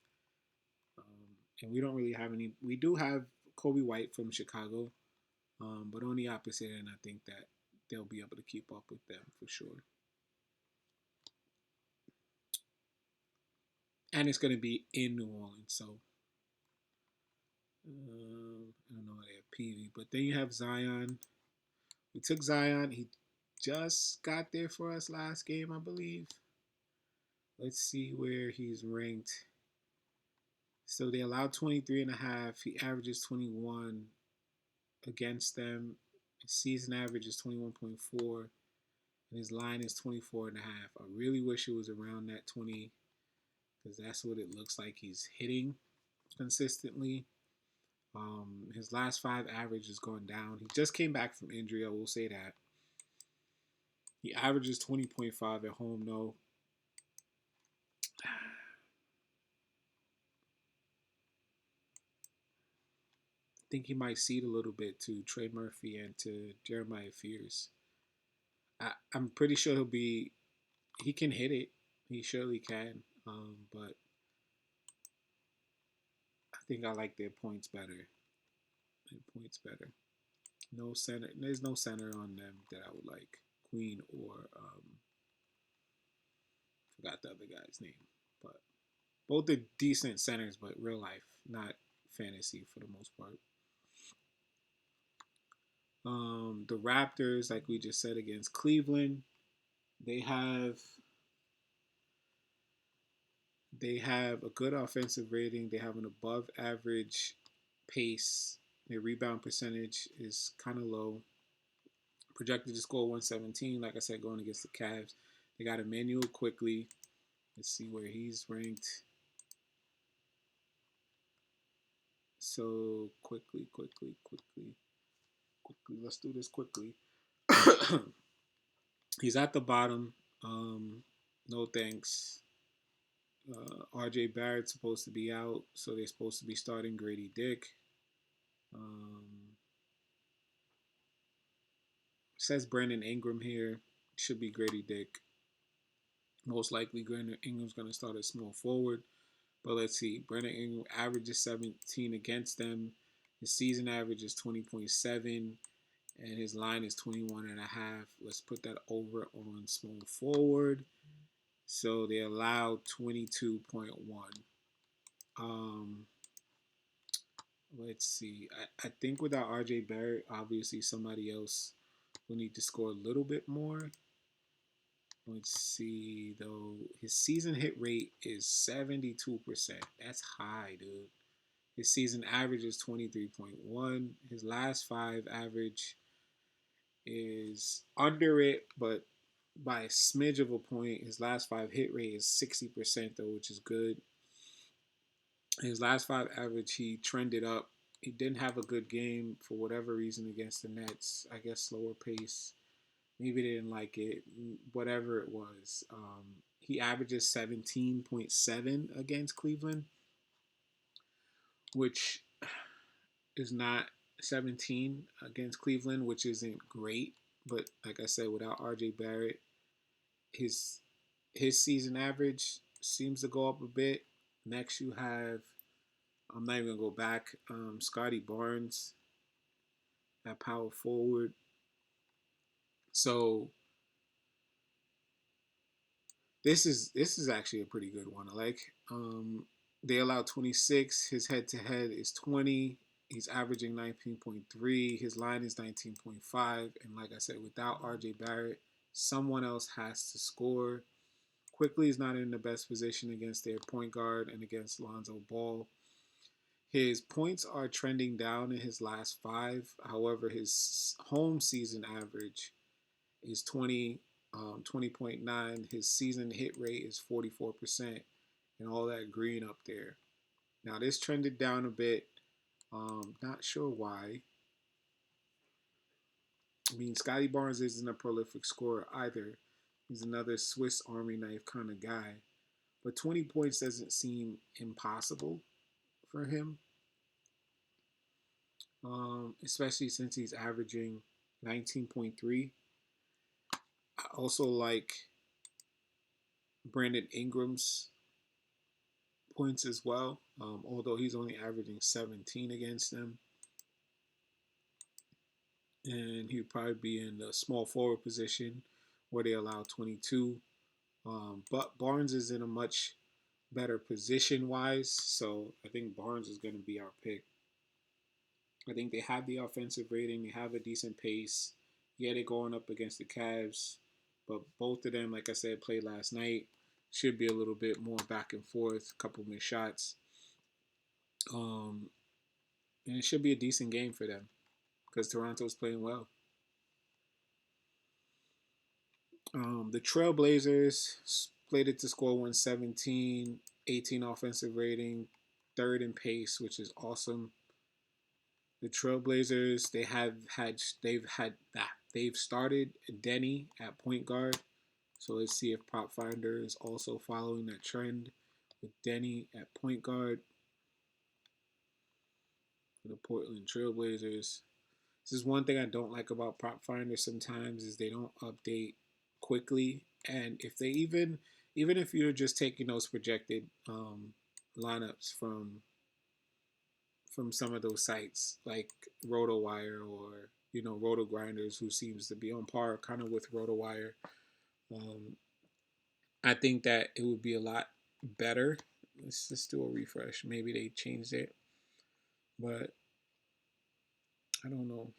And we don't really have any. We do have Kobe White from Chicago, but on the opposite end, I think that they'll be able to keep up with them for sure. And it's going to be in New Orleans, so I don't know. They have PV, but then you have Zion. We took Zion. He just got there for us last game, I believe. Let's see where he's ranked. So they allowed 23 and a half. He averages 21 against them. His season average is 21.4. And his line is 24 and a half. I really wish it was around that 20 because that's what it looks like he's hitting consistently. His last five average is going down. He just came back from injury, I will say that. He averages 20.5 at home, though. I think he might cede a little bit to Trey Murphy and to Jeremiah Fears. I'm pretty sure he can hit it. He surely can. But I think I like their points better. No center. There's no center on them that I would like. Queen or forgot the other guy's name. But both are decent centers, but real life, not fantasy for the most part. The Raptors, like we just said against Cleveland, they have a good offensive rating. They have an above average pace. Their rebound percentage is kind of low. Projected to score 117, like I said, going against the Cavs. They got Emmanuel quickly. Let's see where he's ranked. So quickly. Let's do this quickly. He's at the bottom. No thanks. RJ Barrett's supposed to be out, so they're supposed to be starting Grady Dick. Says Brandon Ingram here. Should be Grady Dick. Most likely, Brandon Ingram's going to start at small forward. But let's see. Brandon Ingram averages 17 against them. His season average is 20.7, and his line is 21.5. Let's put that over on small forward. So they allowed 22.1. Let's see. I think without RJ Barrett, obviously somebody else will need to score a little bit more. Let's see, though. His season hit rate is 72%. That's high, dude. His season average is 23.1. His last five average is under it, but by a smidge of a point. His last five hit rate is 60%, though, which is good. His last five average, he trended up. He didn't have a good game for whatever reason against the Nets. I guess slower pace. Maybe they didn't like it. Whatever it was. He averages 17.7 against Cleveland, which is not 17 against Cleveland, which isn't great. But like I said, without RJ Barrett, his his season average seems to go up a bit. Next, you have, I'm not even gonna go back. Scotty Barnes at power forward. So this is actually a pretty good one. I like. They allow 26. His head to head is 20. He's averaging 19.3. His line is 19.5. And like I said, without RJ Barrett, someone else has to score. Quickly is not in the best position against their point guard and against Lonzo Ball. His points are trending down in his last five. However, his home season average is 20.9. His season hit rate is 44%, and all that green up there. Now, this trended down a bit. Not sure why. I mean, Scotty Barnes isn't a prolific scorer either. He's another Swiss Army knife kind of guy. But 20 points doesn't seem impossible for him, especially since he's averaging 19.3. I also like Brandon Ingram's points as well, although he's only averaging 17 against them. And he'd probably be in the small forward position where they allow 22. But Barnes is in a much better position wise, so I think Barnes is going to be our pick. I think they have the offensive rating, they have a decent pace. Yeah, they're going up against the Cavs, but both of them, like I said, played last night. Should be a little bit more back and forth, a couple missed shots. And it should be a decent game for them because Toronto's playing well. The Trailblazers slated to score 117, 18 offensive rating, third in pace, which is awesome. The Trailblazers, they've started Denny at point guard. So let's see if Propfinder is also following that trend with Denny at point guard for the Portland Trailblazers. This is one thing I don't like about Propfinder sometimes is they don't update quickly, and if they even if you're just taking those projected lineups from some of those sites like RotoWire or Roto Grinders, who seems to be on par kind of with RotoWire, I think that it would be a lot better. Let's just do a refresh. Maybe they changed it, but I don't know.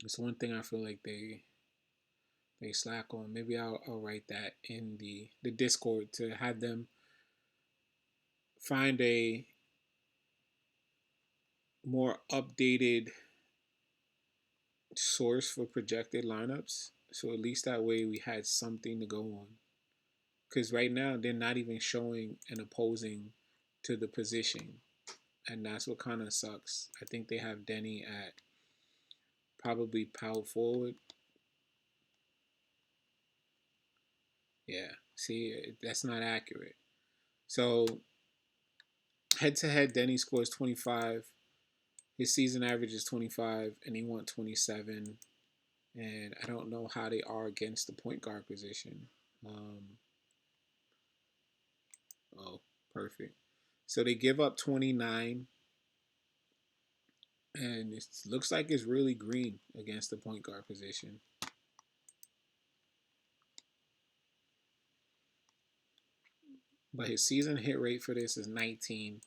It's one thing I feel like they slack on. Maybe I'll write that in the Discord to have them find a more updated source for projected lineups. So at least that way we had something to go on. because right now they're not even showing an opposing to the position, and that's what kind of sucks. I think they have Denny at probably power forward. Yeah, see, that's not accurate. So head to head, Denny scores 25. His season average is 25, and he won 27. And I don't know how they are against the point guard position. Oh, perfect. So they give up 29, and it looks like it's really green against the point guard position. But his season hit rate for this is 19.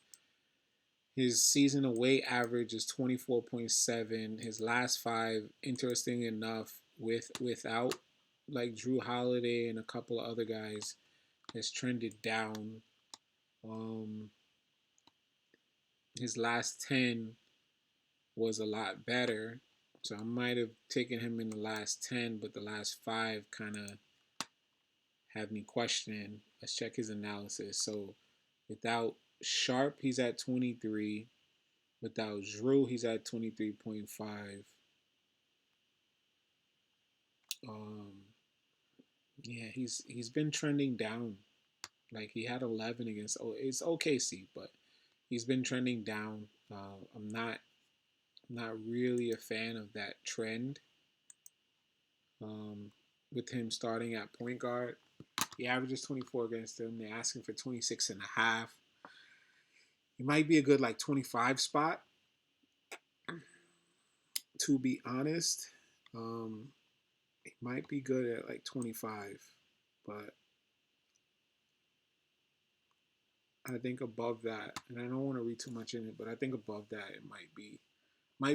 His season away average is 24.7. His last five, interesting enough, without like Drew Holiday and a couple of other guys, has trended down. Um, his last 10 was a lot better. So I might have taken him in the last 10, but the last five kind of have me questioning. Let's check his analysis. So without Sharp, he's at 23. Without Drew, he's at 23.5. Um, yeah, he's been trending down. Like he had 11 against. Oh, it's OKC, but he's been trending down. I'm not really a fan of that trend. Um, with him starting at point guard, he averages 24 against them. They're asking for 26 and a half. It might be a good like 25 spot, to be honest. Um, it might be good at like 25, but I think above that, and I don't want to read too much in it, but I think above that it might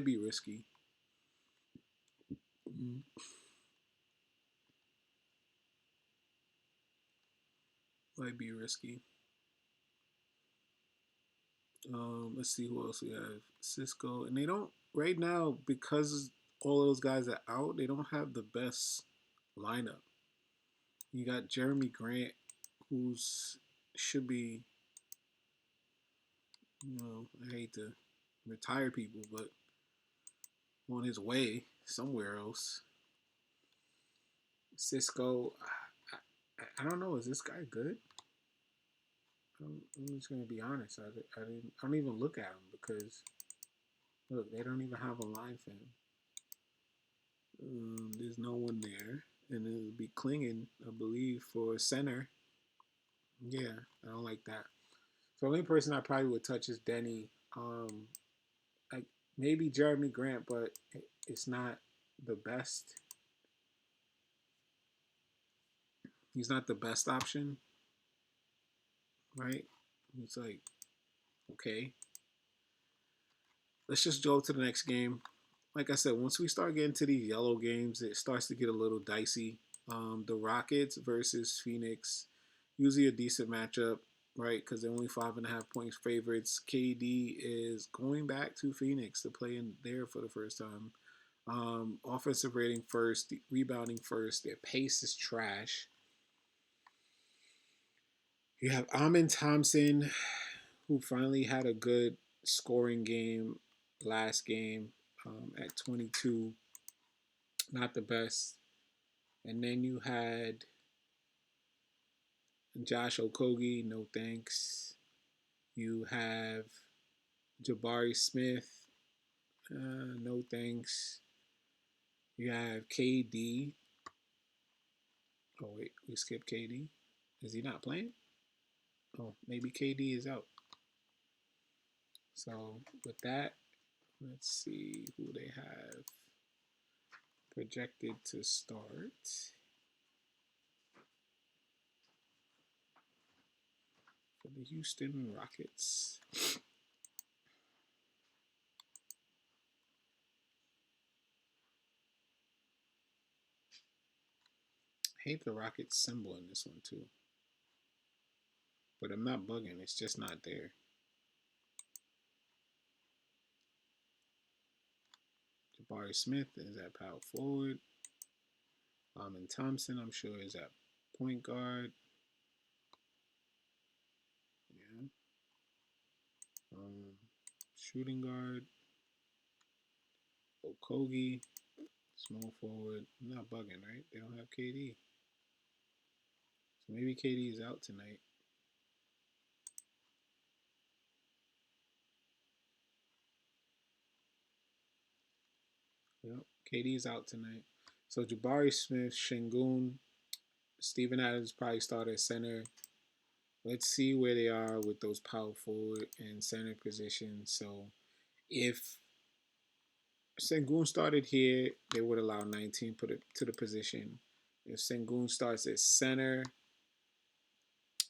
be risky. Mm, might be risky. Let's see who else we have. Cisco, and they don't right now because all those guys are out. They don't have the best lineup. You got Jeremy Grant, who's should be, I hate to retire people, but on his way somewhere else. Cisco, I don't know. Is this guy good? I'm just gonna be honest. I don't even look at him because look, they don't even have a line for him. There's no one there, and it'll be clinging, I believe, for center. Yeah, I don't like that. So the only person I probably would touch is Denny. Like maybe Jeremy Grant, but it's not the best. He's not the best option, right? It's like okay, let's just go to the next game. Like I said, once we start getting to these yellow games, it starts to get a little dicey. The Rockets versus Phoenix, usually a decent matchup, right? Because they're only 5.5 points favorites. KD is going back to Phoenix to play in there for the first time. Offensive rating first, rebounding first. Their pace is trash. You have Amin Thompson, who finally had a good scoring game last game at 22. Not the best. And then you had Josh Okogie, no thanks. You have Jabari Smith, no thanks. You have KD. Oh, wait, we skipped KD. Is he not playing? Oh, maybe KD is out. So, with that, let's see who they have projected to start. For the Houston Rockets. I hate the Rockets symbol in this one too. But I'm not bugging, it's just not there. Jabari Smith is at power forward. And Thompson, I'm sure, is at point guard. Shooting guard, Okogie. Small forward. I'm not bugging, right? They don't have KD. So maybe KD is out tonight. Yep, KD is out tonight. So Jabari Smith, Şengün, Steven Adams probably start at center. Let's see where they are with those power forward and center positions. So if Şengün started here, they would allow 19 put it to the position. If Şengün starts at center,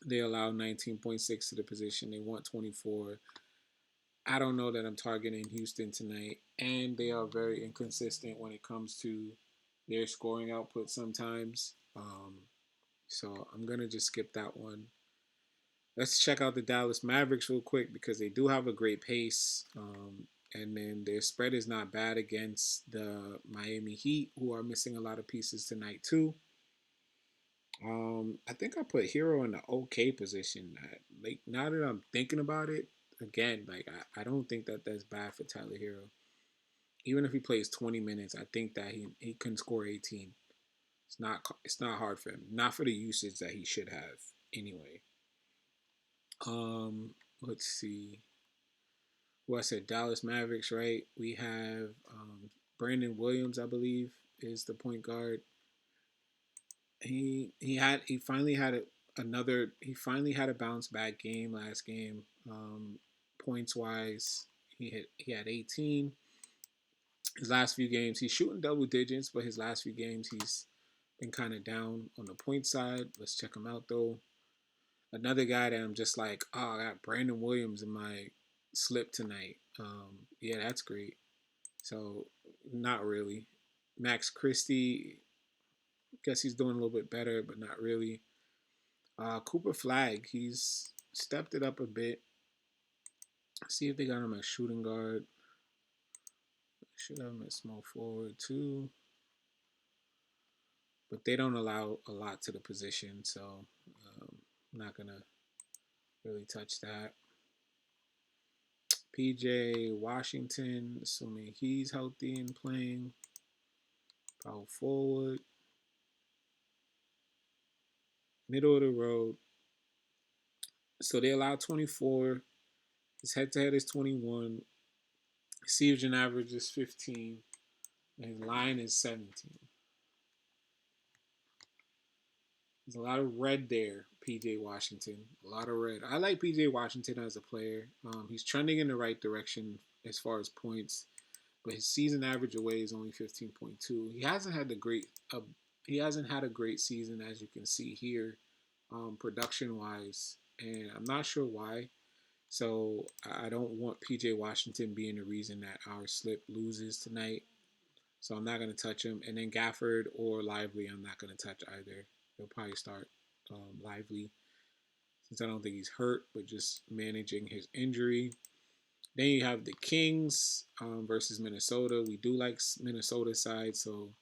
they allow 19.6 to the position. They want 24. I don't know that I'm targeting Houston tonight, and they are very inconsistent when it comes to their scoring output sometimes. So I'm gonna just skip that one. Let's check out the Dallas Mavericks real quick because they do have a great pace, and then their spread is not bad against the Miami Heat, who are missing a lot of pieces tonight too. I think I put Hero in the okay position. Like now that I'm thinking about it, again, like I don't think that that's bad for Tyler Hero. Even if he plays 20 minutes, I think that he can score 18. It's not hard for him. Not for the usage that he should have anyway. Let's see. Well, I said Dallas Mavericks, right? We have Brandon Williams, I believe, is the point guard. He finally had a bounce back game last game. Points wise, he had 18. His last few games, he's shooting double digits, but his last few games he's been kind of down on the point side. Let's check him out though. Another guy that I'm just like, oh, I got Brandon Williams in my slip tonight. Yeah, that's great. So not really. Max Christie, guess he's doing a little bit better, but not really. Cooper Flag, he's stepped it up a bit. See if they got him at shooting guard. Should have him at small forward too. But they don't allow a lot to the position, so I'm not gonna really touch that. PJ Washington, assuming he's healthy and playing. Power forward. Middle of the road. So they allow 24. His head to head is 21. His season average is 15. And his line is 17. There's a lot of red there, PJ Washington. A lot of red. I like PJ Washington as a player. He's trending in the right direction as far as points, but his season average away is only 15.2. He hasn't had a great season, as you can see here, production wise, and I'm not sure why. So I don't want PJ Washington being the reason that our slip loses tonight. So I'm not going to touch him. And then Gafford or Lively, I'm not going to touch either. They'll probably start Lively since I don't think he's hurt, but just managing his injury. Then you have the Kings versus Minnesota. We do like Minnesota side, so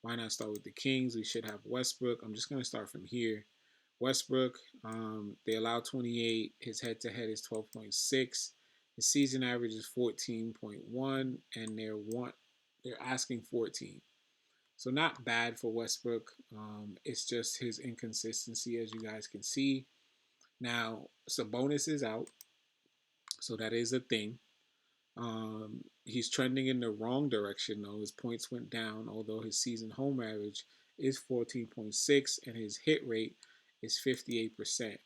why not start with the Kings? We should have Westbrook. I'm just going to start from here. Westbrook, they allow 28. His head-to-head is 12.6. His season average is 14.1, and they're asking 14. So not bad for Westbrook. It's just his inconsistency, as you guys can see. Now, Sabonis is out, so that is a thing. He's trending in the wrong direction, though. His points went down, although his season home average is 14.6 and his hit rate is 58%.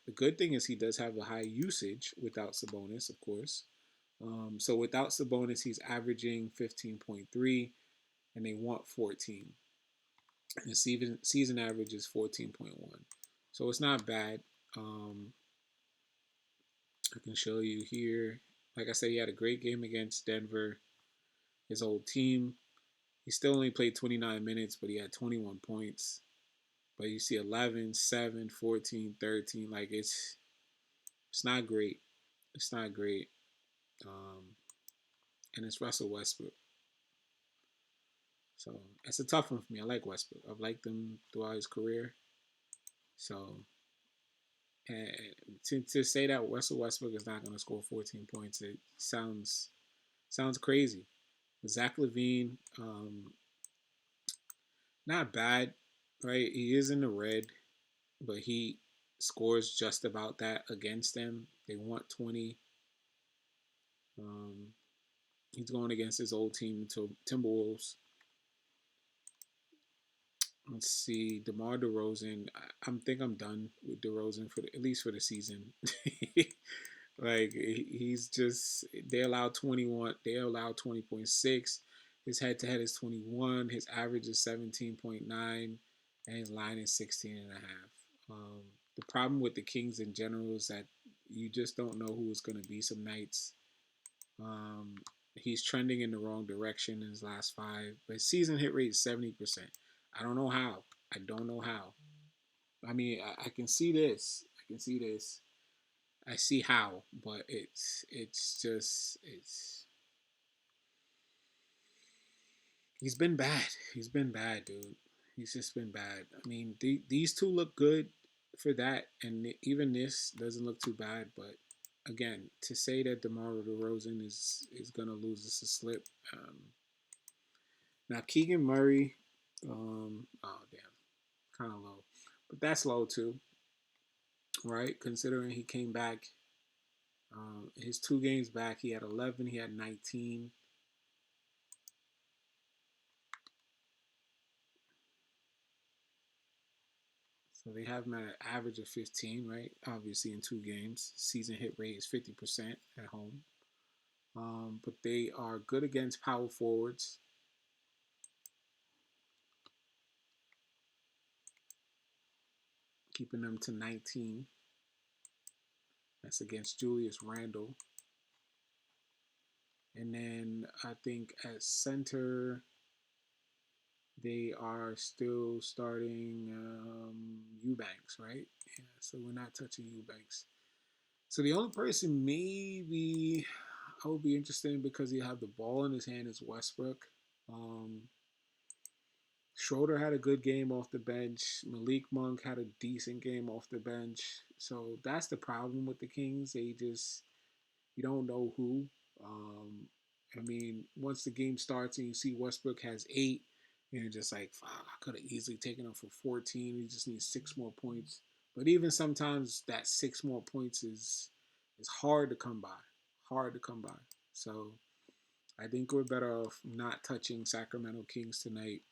The good thing is he does have a high usage without Sabonis, of course. So without Sabonis, he's averaging 15.3 and they want 14. And the season average is 14.1. So it's not bad. I can show you here. Like I said, he had a great game against Denver, his old team. He still only played 29 minutes, but he had 21 points. But you see 11, 7, 14, 13. Like it's not great. It's not great. And it's Russell Westbrook. So it's a tough one for me. I like Westbrook. I've liked him throughout his career. So and to say that Russell Westbrook is not going to score 14 points, it sounds Sounds crazy. Zach Levine, not bad, right? He is in the red, but he scores just about that against them. They want 20. Um, he's going against his old team, Timberwolves. Let's see, DeMar DeRozan. I think I'm done with DeRozan for at least for the season. Like he's just they allow 21. They allow 20.6. His head to head is 21. His average is 17.9, and his line is 16 and a half. The problem with the Kings in general is that you just don't know who it's going to be some nights. Um, he's trending in the wrong direction in his last five, but his season hit rate is 70%. I don't know how. I don't know how. I mean, I can see this. I can see this. I see how, but it's just it's he's been bad. He's been bad, dude. He's just been bad. I mean, these two look good for that, and even this doesn't look too bad. But again, to say that DeMar DeRozan is gonna lose this a slip. Now Keegan Murray, oh damn, kind of low, but that's low too, right? Considering he came back, his 2 games back, he had 11, he had 19. So they have him at an average of 15, right? Obviously, in 2 games. Season hit rate is 50% at home. But they are good against power forwards, keeping them to 19. That's against Julius Randle. And then I think at center, they are still starting Eubanks, right? Yeah, so we're not touching Eubanks. So the only person maybe I would be interested in because he have the ball in his hand is Westbrook. Um, Schroeder had a good game off the bench. Malik Monk had a decent game off the bench. So that's the problem with the Kings. They just you don't know who. Um, I mean, once the game starts and you see Westbrook has 8, and you're just like, fuck, I could have easily taken him for 14. He just needs 6 more points. But even sometimes that 6 more points is hard to come by. Hard to come by. So I think we're better off not touching Sacramento Kings tonight.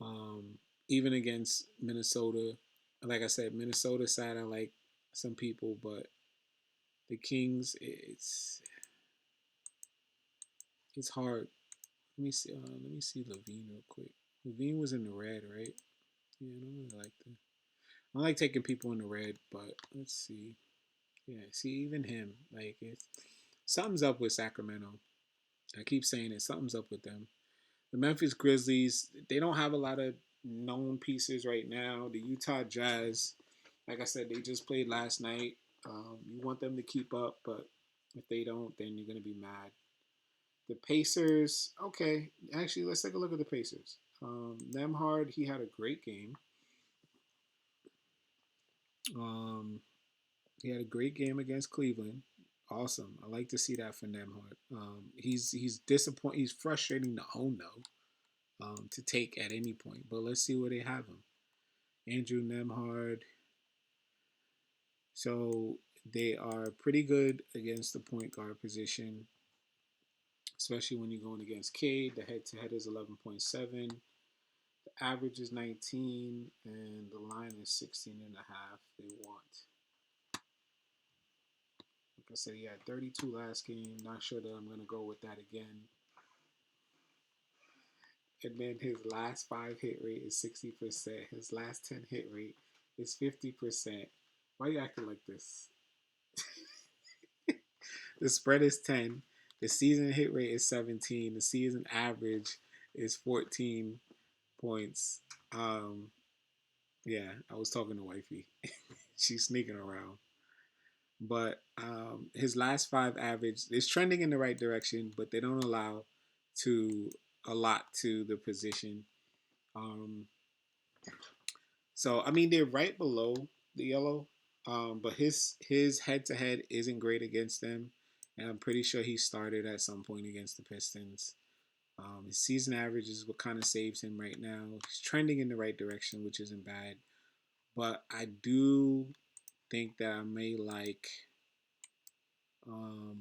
Um, Even against Minnesota, like I said, Minnesota side I like some people, but the Kings, it's hard. Let me see Levine real quick. Levine was in the red, right? Yeah, I don't really like that. I like taking people in the red, but let's see. Yeah, see even him. Like it's something's up with Sacramento. I keep saying it. Something's up with them. The Memphis Grizzlies, they don't have a lot of known pieces right now. The Utah Jazz, like I said, they just played last night. You want them to keep up, but if they don't, then you're going to be mad. The Pacers, okay. Actually, let's take a look at the Pacers. Nemhard, he had a great game. Um, he had a great game against Cleveland. Awesome. I like to see that for Nemhard. He's disappointed. He's frustrating to own though, to take at any point. But let's see where they have him. Andrew Nemhard. So they are pretty good against the point guard position, especially when you're going against Cade. The head to head is 11.7. The average is 19, and the line is 16 and a half. They want. Like I said, he had 32 last game. Not sure that I'm going to go with that again. And then his last 5 hit rate is 60%. His last 10 hit rate is 50%. Why are you acting like this? The spread is 10. The season hit rate is 17. The season average is 14 points. Um, yeah, I was talking to wifey. She's sneaking around. But his last 5 average is trending in the right direction, but they don't allow to a lot to the position. Um, so I mean they're right below the yellow, but his head to head isn't great against them. And I'm pretty sure he started at some point against the Pistons. His season average is what kind of saves him right now. He's trending in the right direction, which isn't bad. But I do think that I may like um,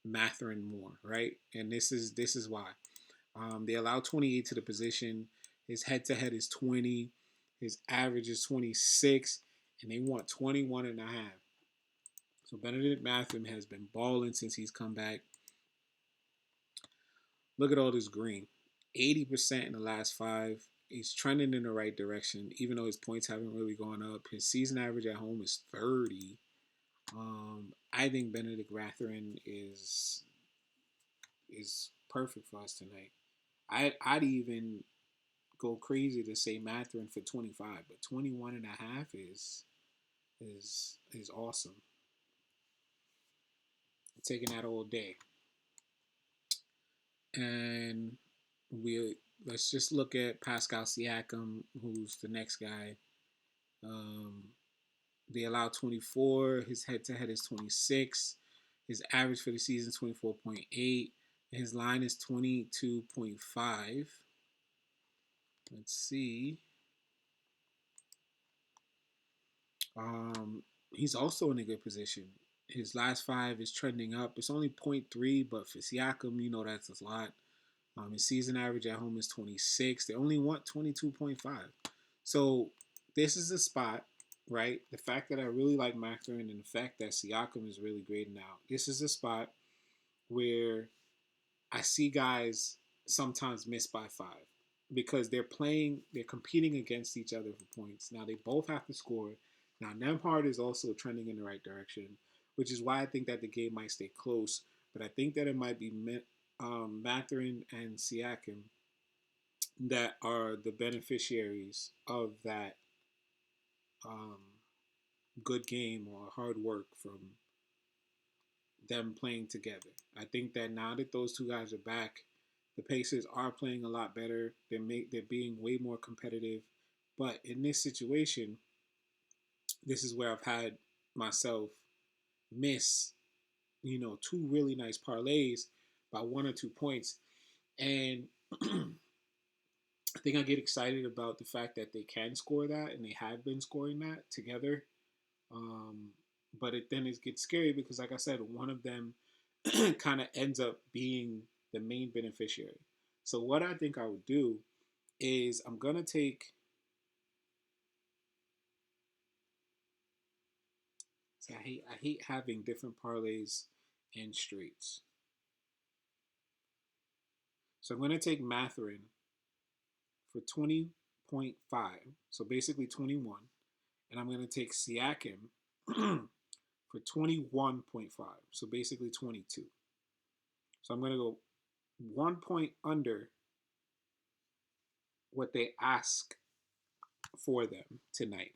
Matherin more, right? And this is why. They allow 28 to the position. His head to head is 20. His average is 26, and they want 21 and a half. So Benedict Mathurin has been balling since he's come back. Look at all this green. 80% in the last 5. He's trending in the right direction, even though his points haven't really gone up. His season average at home is 30. I think Benedict Mathurin is perfect for us tonight. I'd even go crazy to say Mathurin for 25, but 21 and a half is awesome. I'm taking that all day. And we let's just look at Pascal Siakam, who's the next guy. Um, they allow 24. His head-to-head is 26. His average for the season is 24.8. His line is 22.5. Let's see. He's also in a good position. His last 5 is trending up. It's only 0.3, but for Siakam, that's a lot. His season average at home is 26. They only want 22.5. So this is a spot, right? The fact that I really like Mathurin and the fact that Siakam is really grading out. This is a spot where I see guys sometimes miss by 5 because they're competing against each other for points. Now they both have to score. Now Nembhard is also trending in the right direction, which is why I think that the game might stay close. But I think that it might be Mathurin and Siakam that are the beneficiaries of that um, good game or hard work from them playing together. I think that now that those two guys are back, the Pacers are playing a lot better. They're being way more competitive. But in this situation, this is where I've had myself miss, 2 really nice parlays by 1 or 2 points. And I think I get excited about the fact that they can score that and they have been scoring that together. Um, but it gets scary because, like I said, one of them kind of ends up being the main beneficiary. So what I think I would do is I'm gonna take. See, I hate having different parlays and straights. So I'm gonna take Matherin for 20.5, so basically 21, and I'm gonna take Siakam for 21.5, so basically 22. So I'm gonna go 1 point under what they ask for them tonight.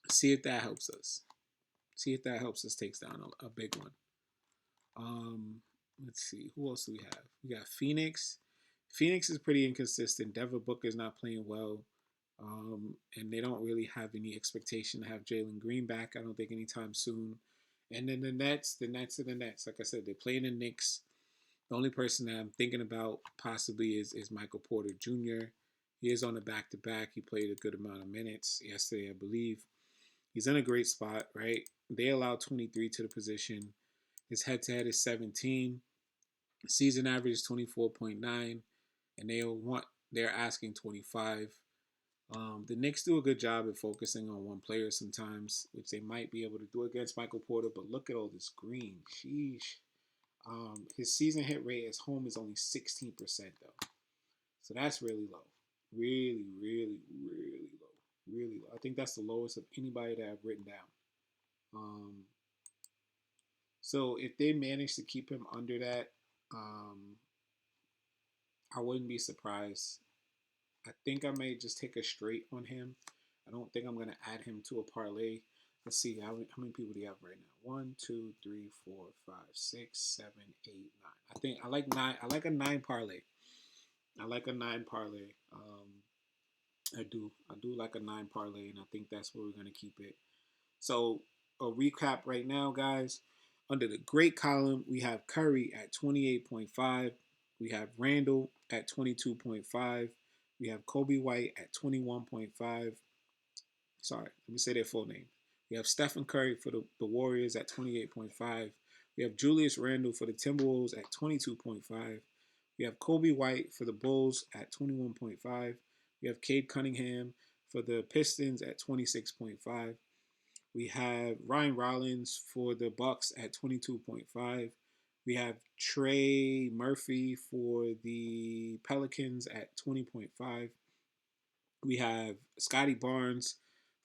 See if that helps us. See if that helps us take down a big one. Let's see. Who else do we have? We got Phoenix. Phoenix is pretty inconsistent. Devin Booker's not playing well. And they don't really have any expectation to have Jalen Green back. I don't think anytime soon. And then the Nets are the Nets. Like I said, they're playing the Knicks. The only person that I'm thinking about possibly is Michael Porter Jr. He is on a back-to-back. He played a good amount of minutes yesterday, I believe. He's in a great spot, right? They allow 23 to the position. His head-to-head is 17. Season average is 24.9, and they're asking 25. The Knicks do a good job at focusing on one player sometimes, which they might be able to do against Michael Porter. But look at all this green. Sheesh. His season hit rate at home is only 16% though, so that's really low. Really, really, really low. Really low. I think that's the lowest of anybody that I've written down. Um, so if they manage to keep him under that, um, I wouldn't be surprised. I think I may just take a straight on him. I don't think I'm gonna add him to a parlay. Let's see how many people do you have right now? 1, 2, 3, 4, 5, 6, 7, 8, 9. I think I like 9. I like a 9 parlay. I like a 9 parlay. I do like a 9 parlay, and I think that's where we're gonna keep it. So a recap right now, guys. Under the great column, we have Curry at 28.5. We have Randall at 22.5. We have Kobe White at 21.5. Sorry, let me say their full name. We have Stephen Curry for the Warriors at 28.5. We have Julius Randle for the Timberwolves at 22.5. We have Kobe White for the Bulls at 21.5. We have Cade Cunningham for the Pistons at 26.5. We have Ryan Rollins for the Bucks at 22.5. We have Trey Murphy for the Pelicans at 20.5. We have Scotty Barnes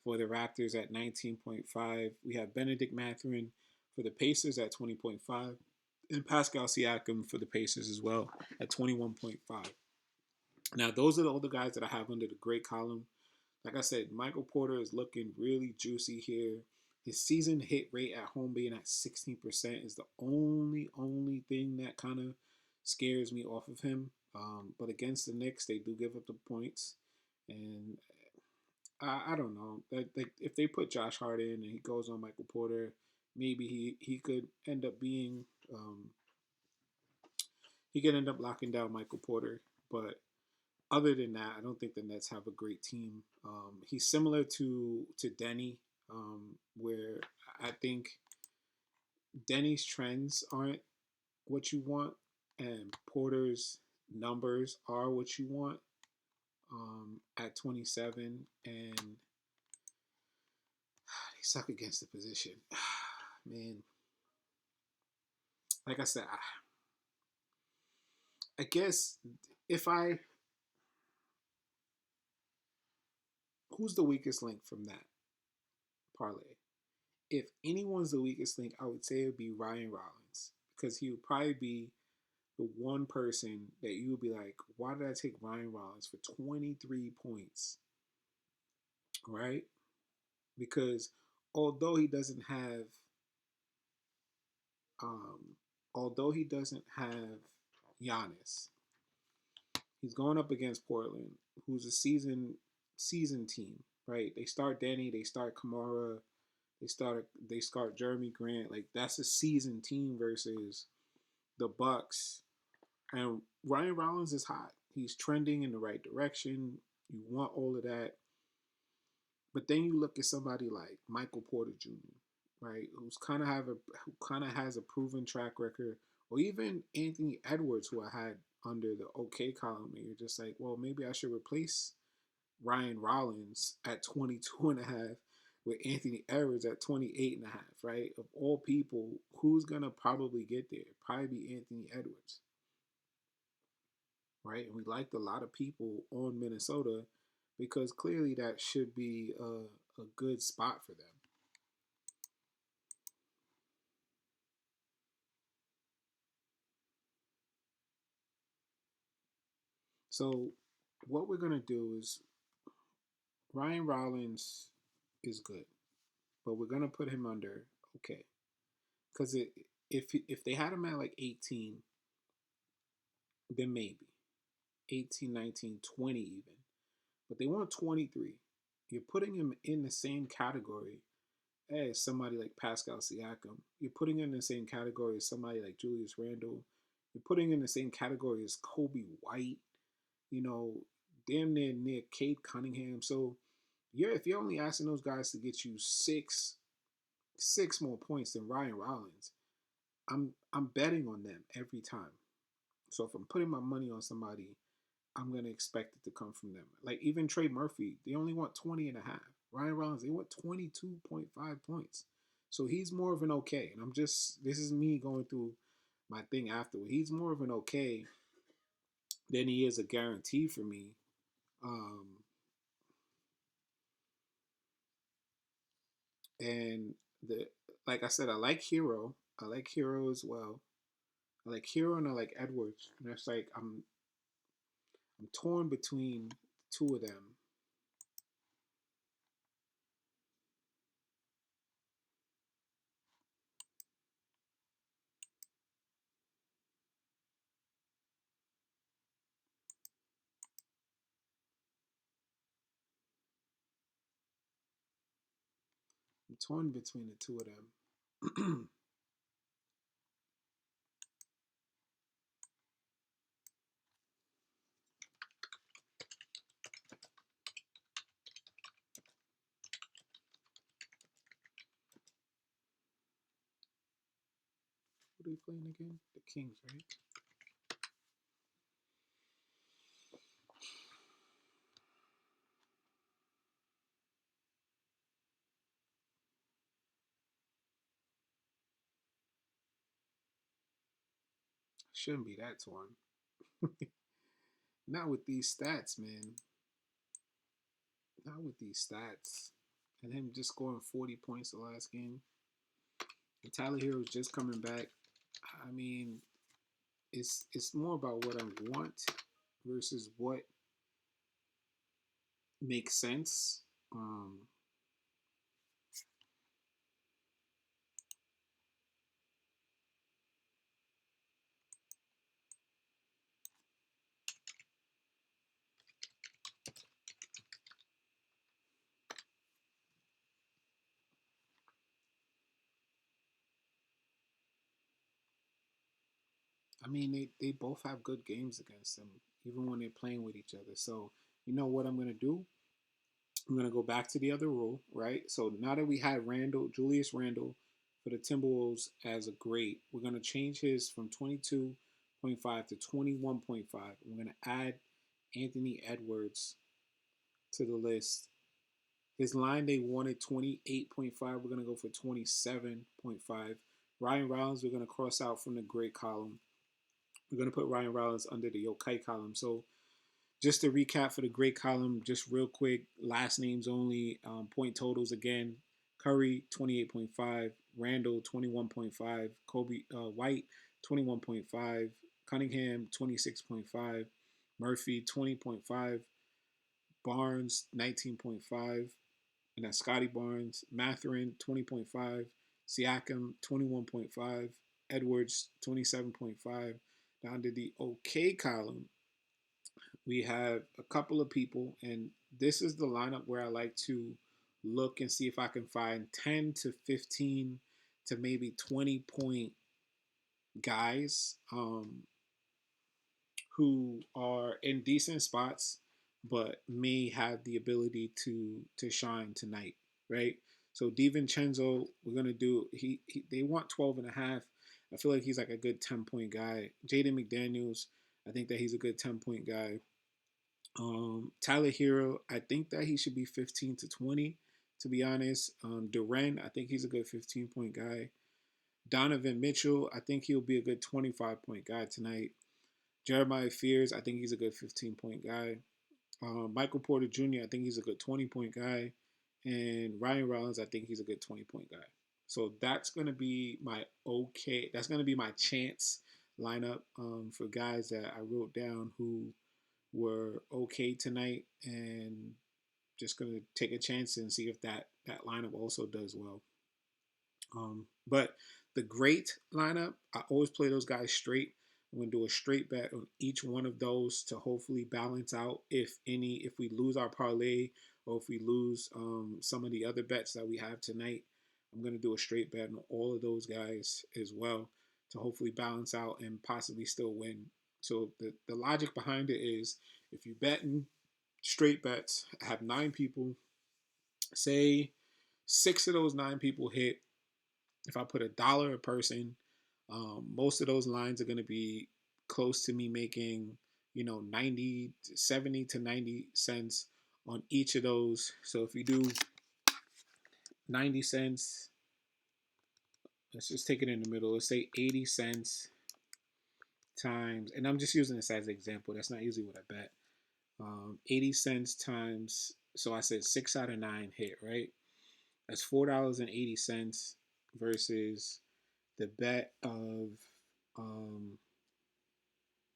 for the Raptors at 19.5. We have Benedict Mathurin for the Pacers at 20.5. And Pascal Siakam for the Pacers as well at 21.5. Now, those are all the guys that I have under the great column. Like I said, Michael Porter is looking really juicy here. His season hit rate at home being at 16% is the only thing that kind of scares me off of him. But against the Knicks, they do give up the points. And I don't know. If they put Josh Hart in and he goes on Michael Porter, maybe he could end up being he could end up locking down Michael Porter. But other than that, I don't think the Nets have a great team. He's similar to Denny, where I think Denny's trends aren't what you want, and Porter's numbers are what you want at 27, and they suck against the position. Man, like I said, I guess if I who's the weakest link from that parlay? If anyone's the weakest link, I would say it would be Ryan Rollins because he would probably be the one person that you would be like, why did I take Ryan Rollins for 23 points? Right? Because although he doesn't have um although he doesn't have Giannis, he's going up against Portland, who's a season team, right? They start Danny, they start Kamara, they start Jeremy Grant. Like that's a seasoned team versus the Bucks. And Ryan Rollins is hot. He's trending in the right direction. You want all of that. But then you look at somebody like Michael Porter Jr., right, who kind of has a proven track record, or even Anthony Edwards, who I had under the OK column, and you're just like, well, maybe I should replace Ryan Rollins at 22 and a half with Anthony Edwards at 28 and a half, right? Of all people, who's going to probably get there? Probably be Anthony Edwards, right? And we liked a lot of people on Minnesota because clearly that should be a good spot for them. So what we're going to do is Ryan Rollins is good, but we're going to put him under okay. Because if they had him at like 18, then maybe 18, 19, 20 even. But they want 23. You're putting him in the same category as somebody like Pascal Siakam. You're putting him in the same category as somebody like Julius Randle. You're putting him in the same category as Kobe White. You know, damn near Cade Cunningham. So if you're only asking those guys to get you six more points than Ryan Rollins, I'm betting on them every time. So if I'm putting my money on somebody, I'm going to expect it to come from them. Like even Trey Murphy, they only want 20 and a half. Ryan Rollins, they want 22.5 points. So he's more of an okay. And this is me going through my thing afterward. He's more of an okay than he is a guarantee for me. Um, and like I said, I like Hero. I like Hero as well. I like Hero and I like Edwards. And it's like I'm torn between the two of them. I'm torn between the two of them. What are we playing again? The Kings, right? Shouldn't be that torn. Not with these stats, man. Not with these stats. And him just scoring 40 points the last game. And Tyler Hero's just coming back. I mean, it's more about what I want versus what makes sense. I mean, they both have good games against them, even when they're playing with each other. So, you know what I'm going to do? I'm going to go back to the other rule, right? So now that we had Julius Randle for the Timberwolves as a great, we're going to change his from 22.5 to 21.5. We're going to add Anthony Edwards to the list. His line, they wanted 28.5. We're going to go for 27.5. Ryan Rollins, we're going to cross out from the great column. We're going to put Ryan Rollins under the okay column. So just to recap for the great column, just real quick, last names only, point totals again. Curry, 28.5. Randall, 21.5. Kobe White, 21.5. Cunningham, 26.5. Murphy, 20.5. Barnes, 19.5. And that's Scotty Barnes. Mathurin, 20.5. Siakam, 21.5. Edwards, 27.5. Down to the okay column, we have a couple of people, and this is the lineup where I like to look and see if I can find 10 to 15 to maybe 20-point guys who are in decent spots but may have the ability to shine tonight, right? So DiVincenzo, we're gonna do they want 12 and a half. I feel like he's like a good 10-point guy. Jaden McDaniels, I think that he's a good 10-point guy. Tyler Hero, I think that he should be 15 to 20, to be honest. Duren, I think he's a good 15-point guy. Donovan Mitchell, I think he'll be a good 25-point guy tonight. Jeremiah Fears, I think he's a good 15-point guy. Michael Porter Jr., I think he's a good 20-point guy. And Ryan Rollins, I think he's a good 20-point guy. So that's going to be that's going to be my chance lineup for guys that I wrote down who were okay tonight, and just going to take a chance and see if that lineup also does well. But the great lineup, I always play those guys straight. I'm going to do a straight bet on each one of those to hopefully balance out if we lose our parlay or if we lose some of the other bets that we have tonight. I'm going to do a straight bet on all of those guys as well to hopefully balance out and possibly still win. So the logic behind it is if you bet in straight bets, have 9 people, say 6 of those 9 people hit. If I put $1 a person, most of those lines are going to be close to me making, 70 to 90 cents on each of those. So if you do 90 cents, let's just take it in the middle. Let's say 80 cents times, and I'm just using this as an example. That's not usually what I bet. 80 cents times, so I said 6 out of 9 hit, right? That's $4.80 versus the bet of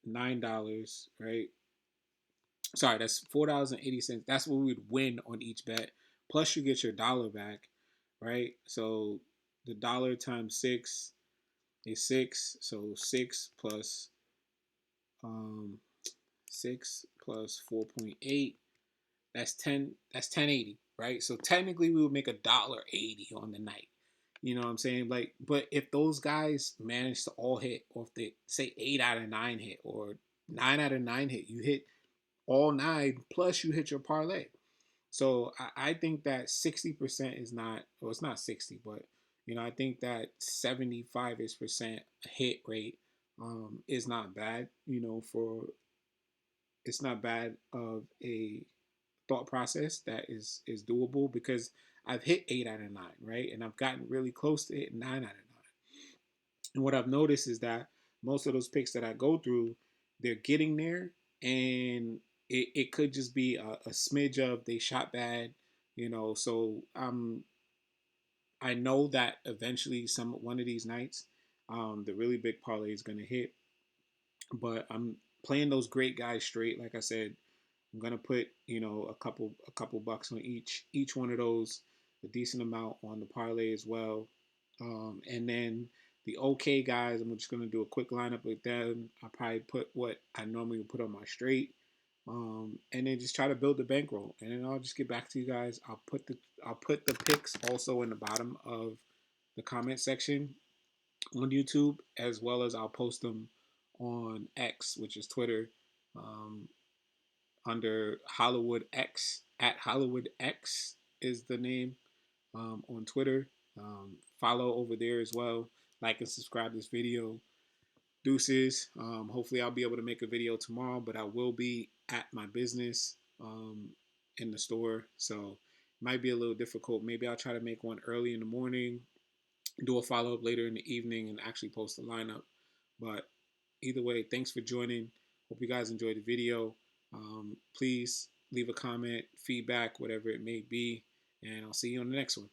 $9, right? Sorry, that's $4.80. That's what we would win on each bet. Plus, you get your dollar back, right? So the dollar times 6 is 6. So 6 plus 4.8. That's 10. That's 1080. right? So technically we would make $1.80 on the night. You know what I'm saying? Like, but if those guys manage to all hit, or if they say 8 out of 9 hit, or 9 out of 9 hit, you hit all 9 plus you hit your parlay. So I think that 60% is not, well, it's not 60, but I think that 75% hit rate is not bad. For it's not bad of a thought process that is doable, because I've hit 8 out of 9, right, and I've gotten really close to it 9 out of 9. And what I've noticed is that most of those picks that I go through, they're getting there, and it could just be a smidge of they shot bad. So I know that eventually one of these nights, the really big parlay is going to hit, but I'm playing those great guys straight. Like I said, I'm gonna put a couple bucks on each one of those, a decent amount on the parlay as well, and then the okay guys, I'm just gonna do a quick lineup with them. I'll probably put what I normally would put on my straight, and then just try to build the bankroll, and then I'll just get back to you guys. I'll put the picks also in the bottom of the comment section on YouTube, as well as I'll post them on X, which is Twitter, um, under Hollawood X. At Hollawood X is the name on Twitter. Follow over there as well. Like and subscribe to this video. Deuces. Hopefully, I'll be able to make a video tomorrow, but I will be at my business in the store. So it might be a little difficult. Maybe I'll try to make one early in the morning, do a follow up later in the evening, and actually post a lineup. But either way, thanks for joining. Hope you guys enjoyed the video. Please leave a comment, feedback, whatever it may be, and I'll see you on the next one.